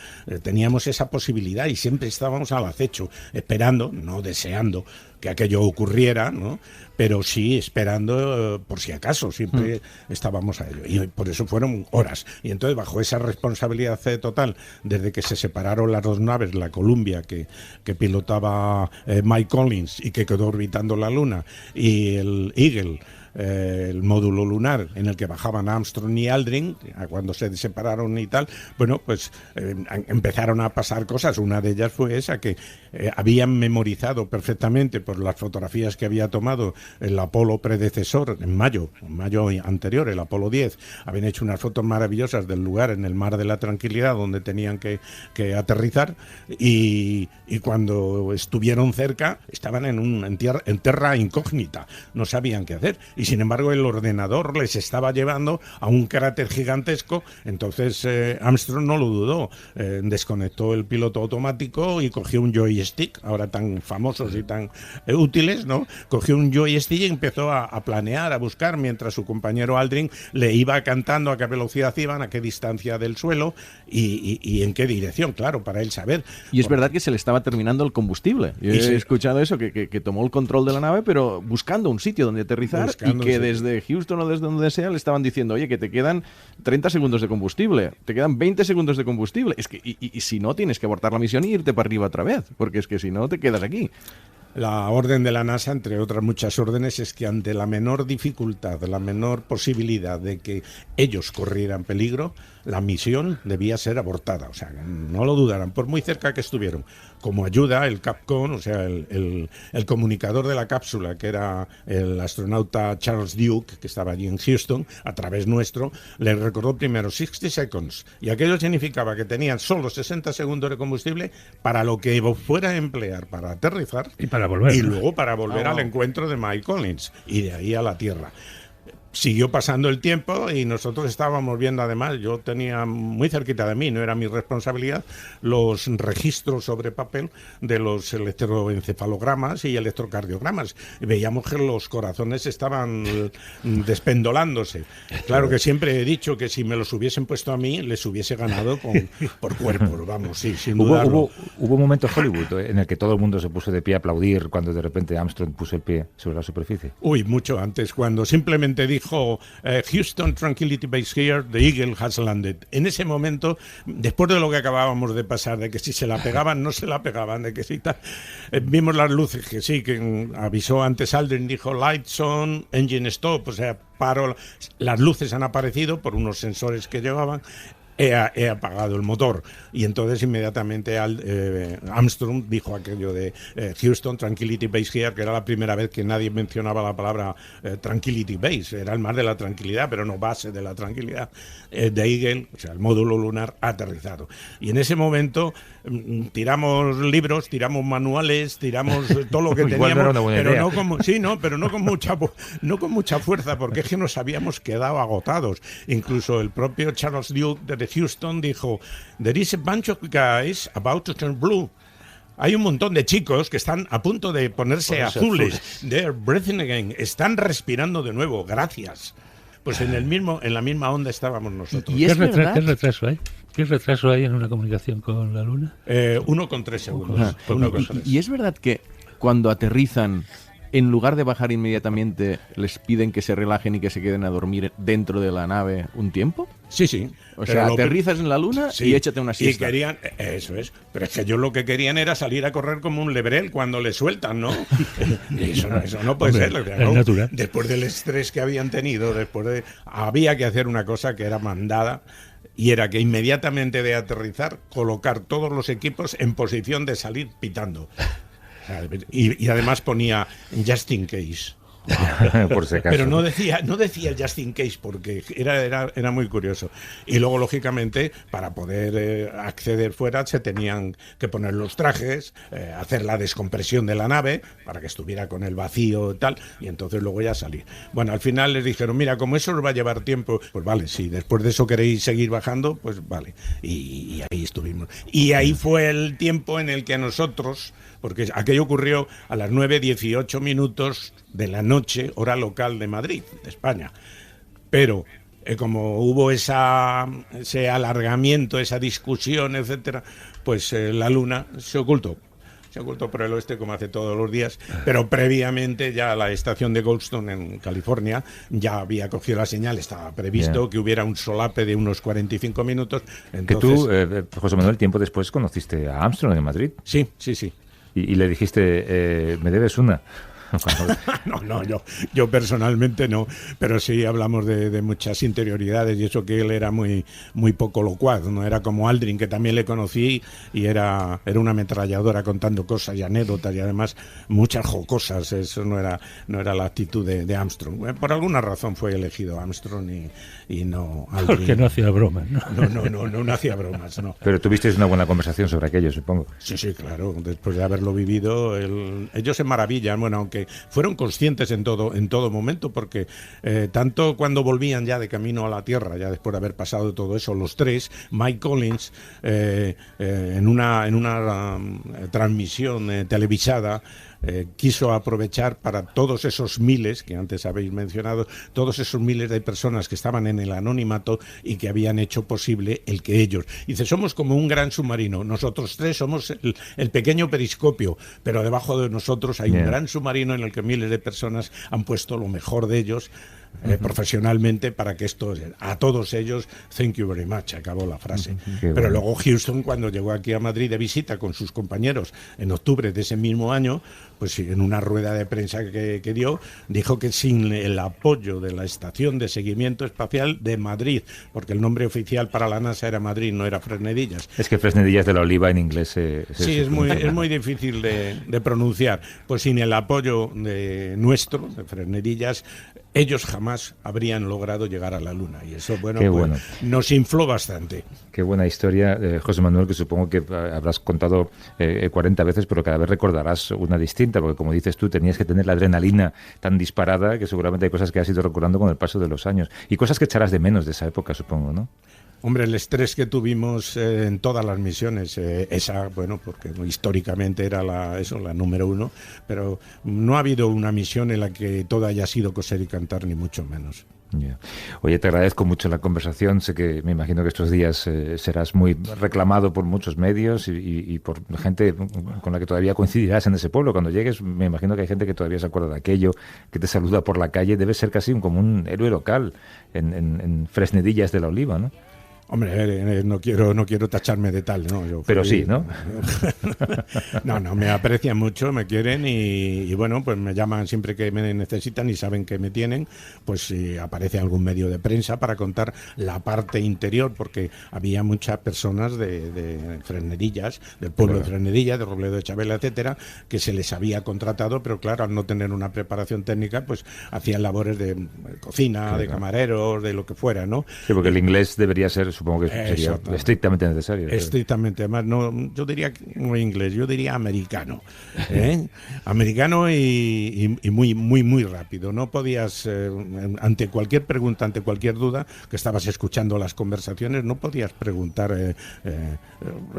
teníamos esa posibilidad y siempre estábamos al acecho, esperando, no deseando que aquello ocurriera, ¿no? Pero sí esperando por si acaso, siempre estábamos a ello. Y por eso fueron horas. Y entonces, bajo esa responsabilidad total, desde que se separaron las dos naves, la Columbia, que pilotaba Mike Collins y que quedó orbitando la Luna, y el Eagle, el módulo lunar en el que bajaban Armstrong y Aldrin, cuando se separaron y tal, bueno, pues empezaron a pasar cosas. Una de ellas fue esa, que habían memorizado perfectamente por las fotografías que había tomado el Apolo predecesor en mayo anterior, el Apolo 10. Habían hecho unas fotos maravillosas del lugar en el Mar de la Tranquilidad donde tenían que aterrizar, y cuando estuvieron cerca estaban en tierra incógnita, no sabían qué hacer. Y sin embargo el ordenador les estaba llevando a un cráter gigantesco. Entonces Armstrong no lo dudó, desconectó el piloto automático y cogió un joystick, ahora tan famosos y tan útiles, ¿no? Cogió un joystick y empezó a planear, a buscar, mientras su compañero Aldrin le iba cantando a qué velocidad iban, a qué distancia del suelo y en qué dirección, claro, para él saber. Y es verdad que se le estaba terminando el combustible. Yo he escuchado eso, que tomó el control de la nave, pero buscando un sitio donde aterrizar, y que desde Houston o desde donde sea le estaban diciendo, oye, que te quedan 30 segundos de combustible, te quedan 20 segundos de combustible. Es que y si no, tienes que abortar la misión y irte para arriba otra vez, porque es que si no, te quedas aquí. La orden de la NASA, entre otras muchas órdenes, es que ante la menor dificultad, la menor posibilidad de que ellos corrieran peligro, la misión debía ser abortada. O sea, no lo dudaran, por muy cerca que estuvieron. Como ayuda, el Capcom, o sea, el comunicador de la cápsula, que era el astronauta Charles Duke, que estaba allí en Houston, a través nuestro, le recordó primero 60 seconds. Y aquello significaba que tenían solo 60 segundos de combustible para lo que fuera a emplear para aterrizar y luego para volver al encuentro de Mike Collins y de ahí a la Tierra. Siguió pasando el tiempo y nosotros estábamos viendo, además, yo tenía muy cerquita de mí, no era mi responsabilidad, los registros sobre papel de los electroencefalogramas y electrocardiogramas. Y veíamos que los corazones estaban despendolándose. Claro que siempre he dicho que si me los hubiesen puesto a mí, les hubiese ganado por cuerpos, vamos, sí, sin dudarlo. Hubo un momento en Hollywood en el que todo el mundo se puso de pie a aplaudir cuando de repente Armstrong puso el pie sobre la superficie. Uy, mucho antes, cuando simplemente dijo Houston, Tranquility Base here, the Eagle has landed. En ese momento, después de lo que acabábamos de pasar, de que si se la pegaban, no se la pegaban, de que si tal, vimos las luces, que sí, que avisó antes Aldrin, dijo lights on, engine stop, o sea, paró, las luces han aparecido por unos sensores que llevaban. he apagado el motor. Y entonces inmediatamente Armstrong dijo aquello de Houston, Tranquility Base here, que era la primera vez que nadie mencionaba la palabra Tranquility Base. Era el mar de la tranquilidad, pero no base de la tranquilidad. The Eagle, o sea, el módulo lunar, ha aterrizado. Y en ese momento tiramos libros, tiramos manuales, tiramos todo lo que teníamos, pero no con mucha fuerza, porque es que nos habíamos quedado agotados. Incluso el propio Charles Duke de Houston dijo: "There is a bunch of guys about to turn blue." Hay un montón de chicos que están a punto de ponerse azules. They're breathing again. Están respirando de nuevo. Gracias. Pues en la misma onda estábamos nosotros. ¿Qué retraso hay? ¿Qué retraso hay en una comunicación con la Luna? 1,3 segundos. Y es verdad que cuando aterrizan, en lugar de bajar inmediatamente, les piden que se relajen y que se queden a dormir dentro de la nave un tiempo. Sí. O sea, aterrizas en la Luna y échate una siesta. Y querían, eso es, pero es que ellos lo que querían era salir a correr como un lebrel cuando le sueltan, ¿no? eso no puede ser. Es natural. Después del estrés que habían tenido, había que hacer una cosa que era mandada. Y era que inmediatamente de aterrizar, colocar todos los equipos en posición de salir pitando. Y además ponía just in case. Por si acaso. Pero no decía just in case, porque era muy curioso. Y luego, lógicamente, para poder acceder fuera se tenían que poner los trajes, hacer la descompresión de la nave para que estuviera con el vacío y tal, y entonces luego ya salir. Bueno, al final les dijeron: mira, como eso os va a llevar tiempo, pues vale, si después de eso queréis seguir bajando, pues vale. Y ahí estuvimos. Y ahí fue el tiempo en el que nosotros, porque aquello ocurrió a las 9:18 de la noche, hora local de Madrid, de España. Pero como hubo ese alargamiento, esa discusión, etcétera, pues la Luna se ocultó. Se ocultó por el oeste, como hace todos los días, pero previamente ya la estación de Goldstone en California ya había cogido la señal, estaba previsto que hubiera un solape de unos 45 minutos. Entonces, que tú, José Manuel, tiempo después conociste a Armstrong en Madrid. Sí. Y le dijiste, me debes una. No, yo personalmente no, pero sí hablamos de muchas interioridades, y eso que él era muy poco locuaz, no era como Aldrin, que también le conocí y era una ametralladora contando cosas y anécdotas, y además muchas jocosas. Eso no era la actitud de Armstrong. Por alguna razón fue elegido Armstrong y no Aldrin. Porque no hacía bromas, ¿no? No hacía bromas, no. Pero tuvisteis una buena conversación sobre aquello, supongo. Sí, claro, después de haberlo vivido, ellos se maravillan, bueno, aunque fueron conscientes en todo momento, porque tanto cuando volvían ya de camino a la Tierra, ya después de haber pasado todo eso, los tres, Mike Collins, en una transmisión televisada, quiso aprovechar para todos esos miles que antes habéis mencionado, todos esos miles de personas que estaban en el anonimato y que habían hecho posible el que ellos. Dice: somos como un gran submarino, nosotros tres somos el pequeño periscopio, pero debajo de nosotros hay un gran submarino en el que miles de personas han puesto lo mejor de ellos profesionalmente para que esto, a todos ellos, thank you very much, acabó la frase. Pero luego Houston, cuando llegó aquí a Madrid de visita con sus compañeros en octubre de ese mismo año, pues en una rueda de prensa que dio, dijo que sin el apoyo de la Estación de Seguimiento Espacial de Madrid, porque el nombre oficial para la NASA era Madrid, no era Fresnedillas. Es que Fresnedillas de la Oliva en inglés sí, es muy difícil de pronunciar. Pues sin el apoyo de Fresnedillas, ellos jamás habrían logrado llegar a la Luna, y eso, bueno, nos infló bastante. Qué buena historia, José Manuel, que supongo que habrás contado 40 veces, pero cada vez recordarás una distinta, porque como dices tú, tenías que tener la adrenalina tan disparada que seguramente hay cosas que has ido recordando con el paso de los años, y cosas que echarás de menos de esa época, supongo, ¿no? Hombre, el estrés que tuvimos en todas las misiones, porque históricamente era la número uno, pero no ha habido una misión en la que todo haya sido coser y cantar, ni mucho menos. Yeah. Oye, te agradezco mucho la conversación. Sé que me imagino que estos días serás muy reclamado por muchos medios y por gente con la que todavía coincidirás en ese pueblo. Cuando llegues, me imagino que hay gente que todavía se acuerda de aquello, que te saluda por la calle. Debe ser casi como un héroe local en Fresnedillas de la Oliva, ¿no? Hombre, no quiero tacharme de tal, ¿no? Pero sí, ¿no? No, me aprecian mucho, me quieren y bueno, pues me llaman siempre que me necesitan y saben que me tienen, pues si aparece algún medio de prensa para contar la parte interior, porque había muchas personas de Fresnedillas, del pueblo de Fresnedillas, de Robledo de Chabela, etcétera, que se les había contratado, pero claro, al no tener una preparación técnica, pues hacían labores de cocina, de camareros, de lo que fuera, ¿no? Sí, porque el inglés debería ser, supongo que sería estrictamente necesario. Estrictamente, además, no, yo diría no inglés, yo diría americano, americano y muy rápido. No podías, ante cualquier pregunta, ante cualquier duda, que estabas escuchando las conversaciones, no podías preguntar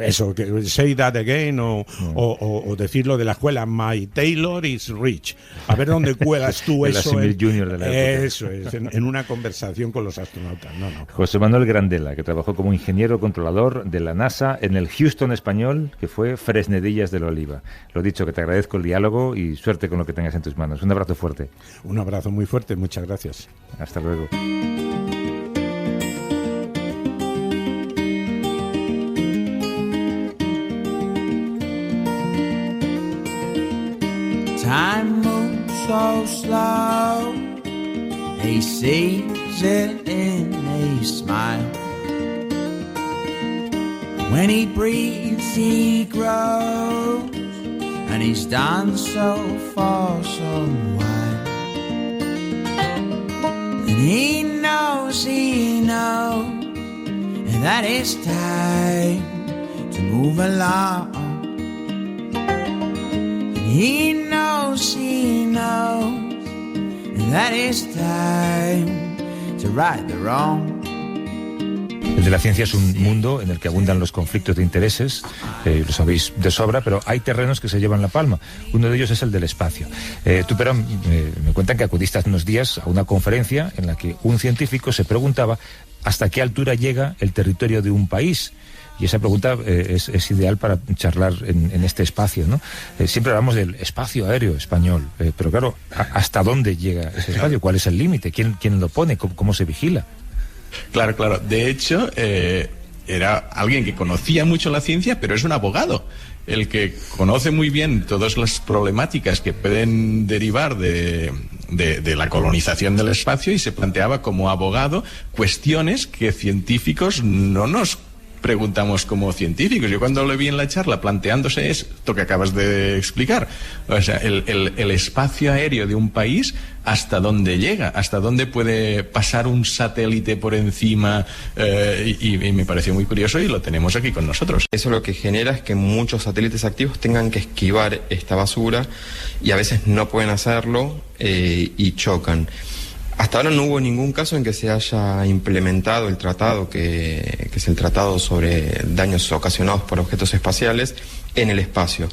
eso, que say that again, o decirlo de la escuela, my Taylor is rich. A ver dónde cuelas tú eso. Junior de la época. Eso es, en una conversación con los astronautas. No. José Manuel Grandela, que trabajó como ingeniero controlador de la NASA en el Houston español, que fue Fresnedillas de la Oliva. Lo dicho, que te agradezco el diálogo y suerte con lo que tengas en tus manos. Un abrazo fuerte. Un abrazo muy fuerte, muchas gracias. Hasta luego. Time moves so slow, he sees it in a smile. When he breathes, he grows, and he's done so for some while. And he knows that it's time to move along. And he knows that it's time to right the wrong. El de la ciencia es un mundo en el que abundan los conflictos de intereses, lo sabéis de sobra, pero hay terrenos que se llevan la palma. Uno de ellos es el del espacio. Tú, Perón, me cuentan que acudiste hace unos días a una conferencia en la que un científico se preguntaba hasta qué altura llega el territorio de un país. Y esa pregunta es ideal para charlar en este espacio, ¿no? Siempre hablamos del espacio aéreo español, pero claro, ¿hasta dónde llega ese espacio? ¿Cuál es el límite? ¿Quién lo pone? ¿Cómo se vigila? Claro. De hecho, era alguien que conocía mucho la ciencia, pero es un abogado, el que conoce muy bien todas las problemáticas que pueden derivar de la colonización del espacio, y se planteaba como abogado cuestiones que científicos no nos preguntamos como científicos. Yo cuando lo vi en la charla planteándose esto que acabas de explicar, o sea, el espacio aéreo de un país, ¿hasta dónde llega? ¿Hasta dónde puede pasar un satélite por encima? Y me pareció muy curioso y lo tenemos aquí con nosotros. Eso lo que genera es que muchos satélites activos tengan que esquivar esta basura y a veces no pueden hacerlo y chocan. Hasta ahora no hubo ningún caso en que se haya implementado el tratado, que es el tratado sobre daños ocasionados por objetos espaciales en el espacio.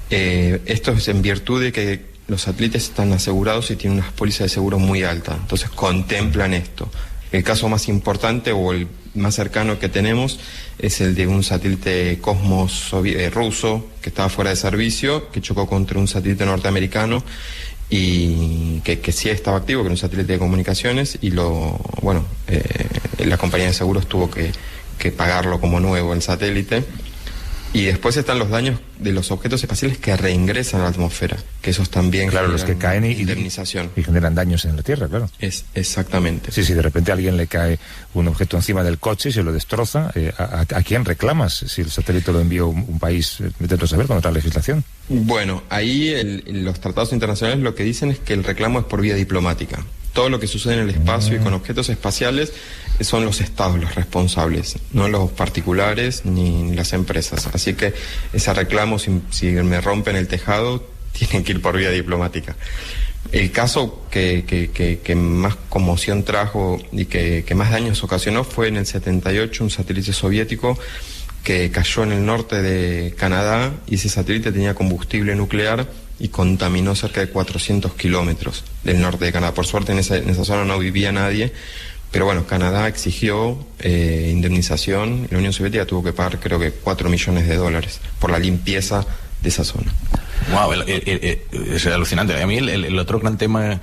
Esto es en virtud de que los satélites están asegurados y tienen unas pólizas de seguro muy altas, entonces contemplan esto. El caso más importante o el más cercano que tenemos es el de un satélite Cosmos ruso que estaba fuera de servicio, que chocó contra un satélite norteamericano y que sí estaba activo, que era un satélite de comunicaciones, y la compañía de seguros tuvo que pagarlo como nuevo el satélite. Y después están los daños de los objetos espaciales que reingresan a la atmósfera, que esos también generan los que caen indemnización. Y generan daños en la Tierra, claro. Exactamente. Sí, si de repente a alguien le cae un objeto encima del coche y se lo destroza, ¿a quién reclamas si el satélite lo envió un país? Intento saber con otra legislación. Bueno, ahí los tratados internacionales lo que dicen es que el reclamo es por vía diplomática. Todo lo que sucede en el espacio y con objetos espaciales son los estados los responsables, no los particulares ni las empresas. Así que ese reclamo, si me rompen el tejado, tienen que ir por vía diplomática. El caso que más conmoción trajo y que más daños ocasionó fue en el 78, un satélite soviético que cayó en el norte de Canadá, y ese satélite tenía combustible nuclear y contaminó cerca de 400 kilómetros del norte de Canadá. Por suerte en esa zona no vivía nadie, pero bueno, Canadá exigió indemnización y la Unión Soviética tuvo que pagar creo que $4 millones por la limpieza de esa zona. Wow, es alucinante. A mí el otro gran tema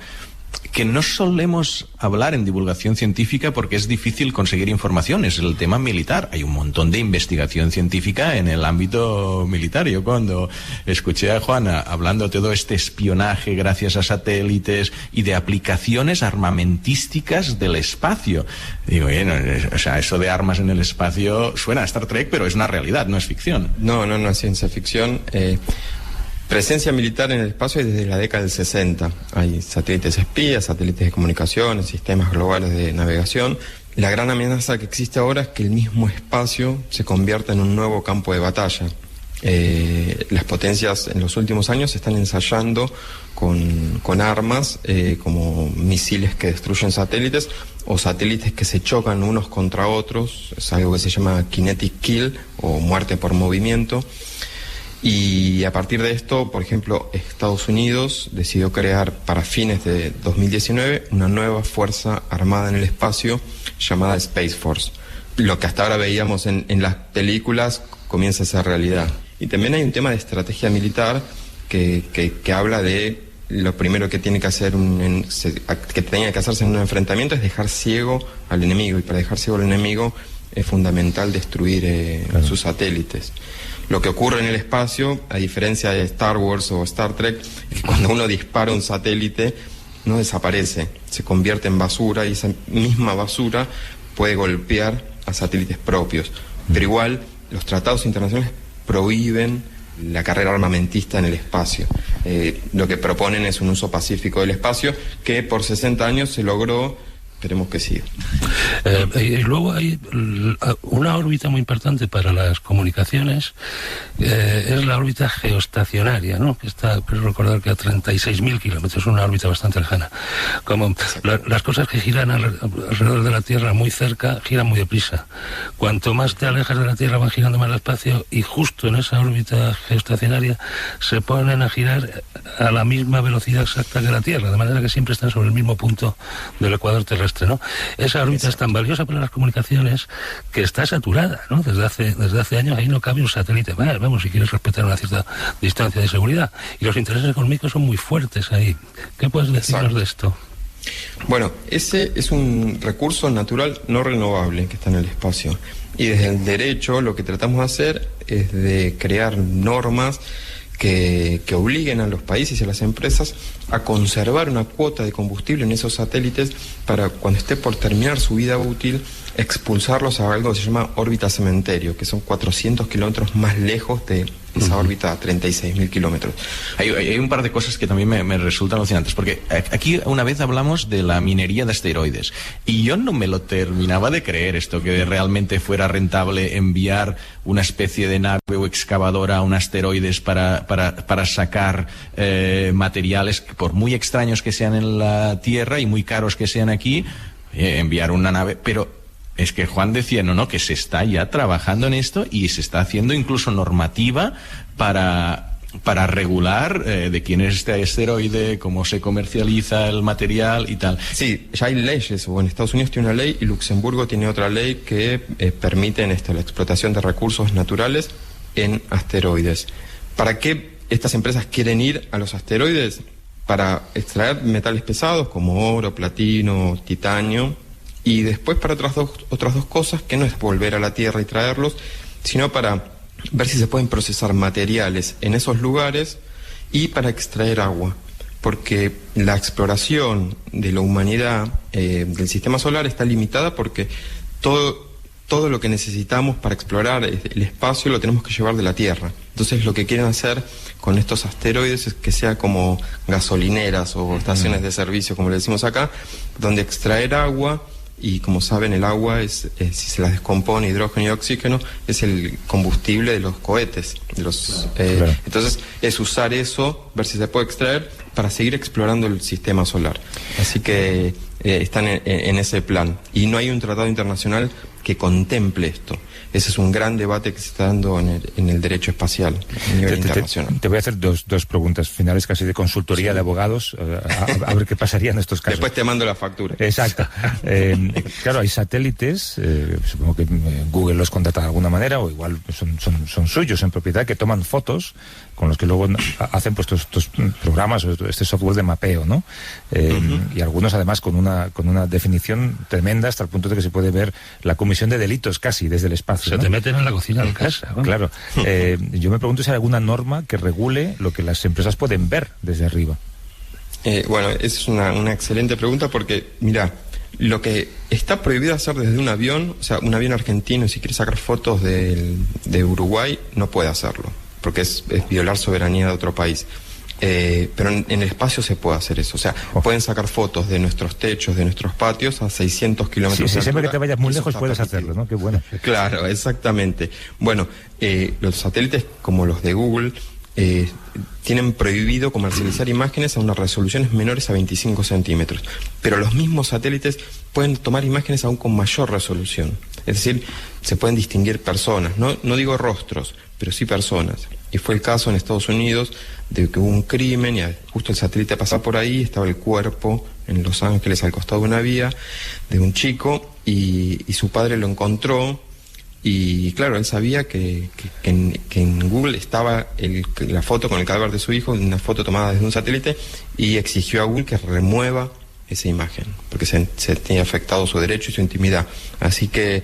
que no solemos hablar en divulgación científica porque es difícil conseguir información, es el tema militar. Hay un montón de investigación científica en el ámbito militar. Yo cuando escuché a Juana hablando de todo este espionaje gracias a satélites y de aplicaciones armamentísticas del espacio, digo, bueno, o sea, eso de armas en el espacio suena a Star Trek, pero es una realidad, no es ficción. No es ciencia ficción. Presencia militar en el espacio desde la década del 60. Hay satélites espías, satélites de comunicaciones, sistemas globales de navegación. La gran amenaza que existe ahora es que el mismo espacio se convierta en un nuevo campo de batalla. Las potencias en los últimos años están ensayando con armas como misiles que destruyen satélites o satélites que se chocan unos contra otros. Es algo que se llama kinetic kill o muerte por movimiento. Y a partir de esto, por ejemplo, Estados Unidos decidió crear para fines de 2019 una nueva fuerza armada en el espacio llamada Space Force. Lo que hasta ahora veíamos en las películas comienza a ser realidad. Y también hay un tema de estrategia militar que habla de lo primero que tiene que hacer que tenía que hacerse en un enfrentamiento es dejar ciego al enemigo, y para dejar ciego al enemigo es fundamental destruir sus satélites. Lo que ocurre en el espacio, a diferencia de Star Wars o Star Trek, es que cuando uno dispara un satélite no desaparece, se convierte en basura, y esa misma basura puede golpear a satélites propios. Pero igual los tratados internacionales prohíben la carrera armamentista en el espacio. Lo que proponen es un uso pacífico del espacio que por 60 años se logró. Esperemos que siga. Y luego hay una órbita muy importante para las comunicaciones, es la órbita geoestacionaria, ¿no? Que está, creo recordar que a 36.000 kilómetros, una órbita bastante lejana. Como las cosas que giran alrededor de la Tierra muy cerca, giran muy deprisa. Cuanto más te alejas de la Tierra, van girando más despacio, y justo en esa órbita geoestacionaria se ponen a girar a la misma velocidad exacta que la Tierra, de manera que siempre están sobre el mismo punto del ecuador terrestre, ¿no? Esa órbita es tan valiosa para las comunicaciones que está saturada, ¿no? Desde hace años ahí no cabe un satélite más, vamos, si quieres respetar una cierta distancia de seguridad. Y los intereses económicos son muy fuertes ahí. ¿Qué puedes decirnos de esto? Bueno, ese es un recurso natural no renovable que está en el espacio. Y desde el derecho lo que tratamos de hacer es de crear normas que obliguen a los países y a las empresas a conservar una cuota de combustible en esos satélites para cuando esté por terminar su vida útil expulsarlos a algo que se llama órbita cementerio, que son 400 kilómetros más lejos de esa órbita a 36.000 kilómetros. Hay un par de cosas que también me resultan alucinantes, porque aquí una vez hablamos de la minería de asteroides y yo no me lo terminaba de creer esto, que realmente fuera rentable enviar una especie de nave o excavadora a un asteroides para sacar materiales que, por muy extraños que sean en la Tierra y muy caros que sean aquí, enviar una nave, pero es que Juan decía, no, que se está ya trabajando en esto y se está haciendo incluso normativa para regular de quién es este asteroide, cómo se comercializa el material y tal. Sí, ya hay leyes, o en Estados Unidos tiene una ley y Luxemburgo tiene otra ley que permiten la explotación de recursos naturales en asteroides. ¿Para qué estas empresas quieren ir a los asteroides? Para extraer metales pesados como oro, platino, titanio, y después para otras dos cosas, que no es volver a la Tierra y traerlos, sino para ver si se pueden procesar materiales en esos lugares y para extraer agua, porque la exploración de la humanidad del sistema solar está limitada porque todo lo que necesitamos para explorar el espacio lo tenemos que llevar de la Tierra. Entonces lo que quieren hacer con estos asteroides es que sea como gasolineras o estaciones de servicio, como le decimos acá, donde extraer agua. Y como saben, el agua si se las descompone, hidrógeno y oxígeno, es el combustible de los cohetes. Claro. Entonces es usar eso, ver si se puede extraer, para seguir explorando el sistema solar. Así que están en ese plan. Y no hay un tratado internacional que contemple esto. Ese es un gran debate que se está dando en el derecho espacial a nivel internacional. Te voy a hacer dos preguntas finales casi de consultoría de abogados, a ver qué pasaría en estos casos. Después te mando la factura. Exacto. Claro, hay satélites, supongo que Google los contrata de alguna manera, o igual son suyos en propiedad, que toman fotos con los que luego hacen pues estos programas o este software de mapeo, ¿no? Y algunos además con una definición tremenda, hasta el punto de que se puede ver la comisión de delitos casi desde el espacio. Se te meten en la cocina de casa, ¿no? Claro. Yo me pregunto si hay alguna norma que regule lo que las empresas pueden ver desde arriba. Bueno, es una excelente pregunta porque, mira, lo que está prohibido hacer desde un avión, o sea, un avión argentino, si quiere sacar fotos de Uruguay, no puede hacerlo, porque es violar soberanía de otro país. Pero en el espacio se puede hacer eso. O sea, pueden sacar fotos de nuestros techos, de nuestros patios a 600 kilómetros de altura. Siempre que te vayas muy lejos puedes hacerlo, ¿no? Qué bueno. Claro, exactamente. Bueno, los satélites como los de Google tienen prohibido comercializar imágenes a unas resoluciones menores a 25 centímetros. Pero los mismos satélites pueden tomar imágenes aún con mayor resolución. Es decir, se pueden distinguir personas. No digo rostros, pero sí personas. Y fue el caso en Estados Unidos de que hubo un crimen y justo el satélite pasaba por ahí, estaba el cuerpo en Los Ángeles al costado de una vía de un chico y su padre lo encontró y claro, él sabía que en Google estaba la foto con el cadáver de su hijo, una foto tomada desde un satélite, y exigió a Google que remueva esa imagen porque se tenía afectado su derecho y su intimidad. Así que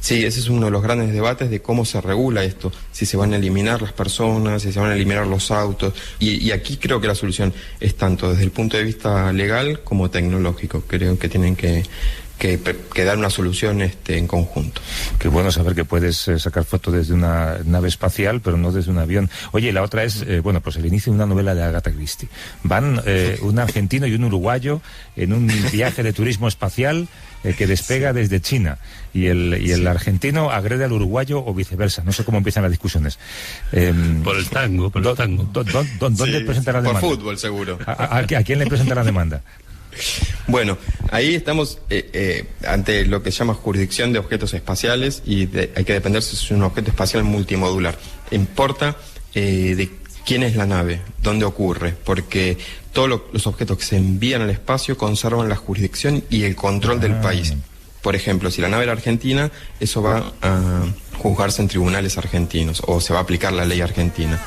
sí, ese es uno de los grandes debates de cómo se regula esto, si se van a eliminar las personas, si se van a eliminar los autos, y aquí creo que la solución es tanto desde el punto de vista legal como tecnológico. Creo que tienen que dar una solución en conjunto. Qué bueno saber que puedes sacar fotos desde una nave espacial, pero no desde un avión. Oye, la otra es, pues el inicio de una novela de Agatha Christie. Van un argentino y un uruguayo en un viaje de turismo espacial que despega desde China, y el argentino agrede al uruguayo o viceversa. No sé cómo empiezan las discusiones. Por el tango. ¿Dónde presenta la demanda? Por fútbol, seguro. ¿A quién le presenta la demanda? Bueno, ahí estamos ante lo que se llama jurisdicción de objetos espaciales y hay que depender si es un objeto espacial multimodular. Importa de quién es la nave, dónde ocurre, porque todos los objetos que se envían al espacio conservan la jurisdicción y el control del país. Por ejemplo, si la nave era argentina, eso va a juzgarse en tribunales argentinos o se va a aplicar la ley argentina.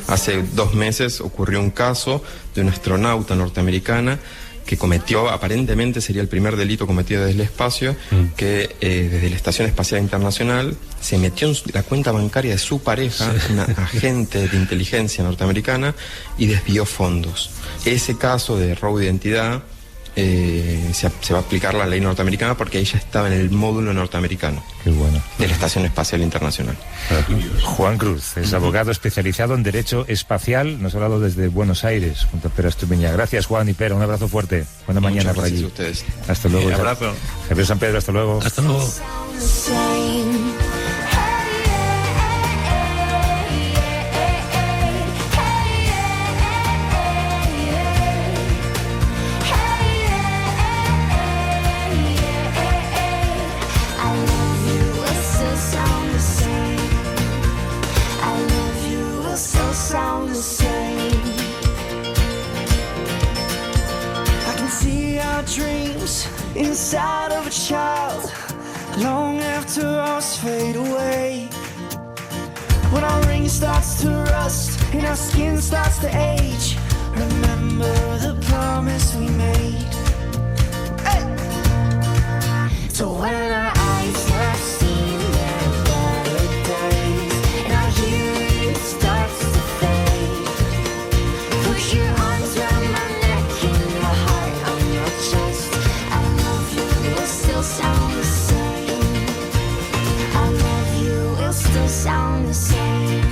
Hace 2 meses ocurrió un caso de una astronauta norteamericana que cometió, aparentemente sería el primer delito cometido desde el espacio, que desde la Estación Espacial Internacional se metió en la cuenta bancaria de su pareja, una agente de inteligencia norteamericana, y desvió fondos. Ese caso de robo de identidad se va a aplicar la ley norteamericana porque ella estaba en el módulo norteamericano. Qué bueno. De la Estación Espacial Internacional. Juan Cruz es abogado especializado en Derecho Espacial. Nos ha hablado desde Buenos Aires, junto a Pera Estupiñá. Gracias, Juan y Pera. Un abrazo fuerte. Buena mañana por allí. Muchas gracias a ustedes. Hasta luego. Un abrazo. Javier San Pedro, hasta luego. Hasta luego. Inside of a child, long after us fade away. When our ring starts to rust and our skin starts to age, remember the promise we made. Hey! So when our eyes start seeing their better days and our hearing starts to fade, put your arms around my neck and your heart on your chest. Still sound the same. I love you, it'll still sound the same.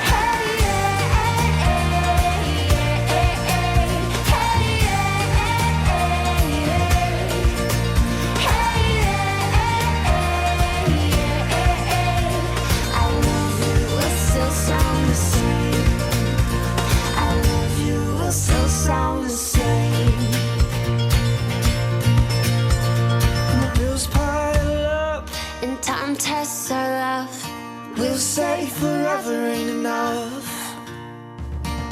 Hey, yeah, hey, yeah, hey, yeah, hey, yeah. say forever ain't enough,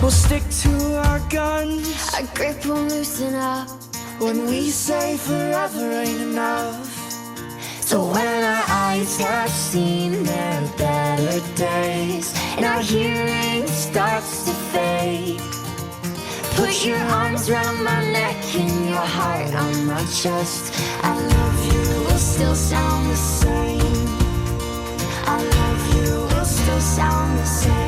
we'll stick to our guns. Our grip will loosen up when we say forever ain't enough. So when our eyes have seen their better days and our hearing starts to fade, put your arms around my neck and your heart on my chest. I love you will still sound the same. I love you will still sound the same.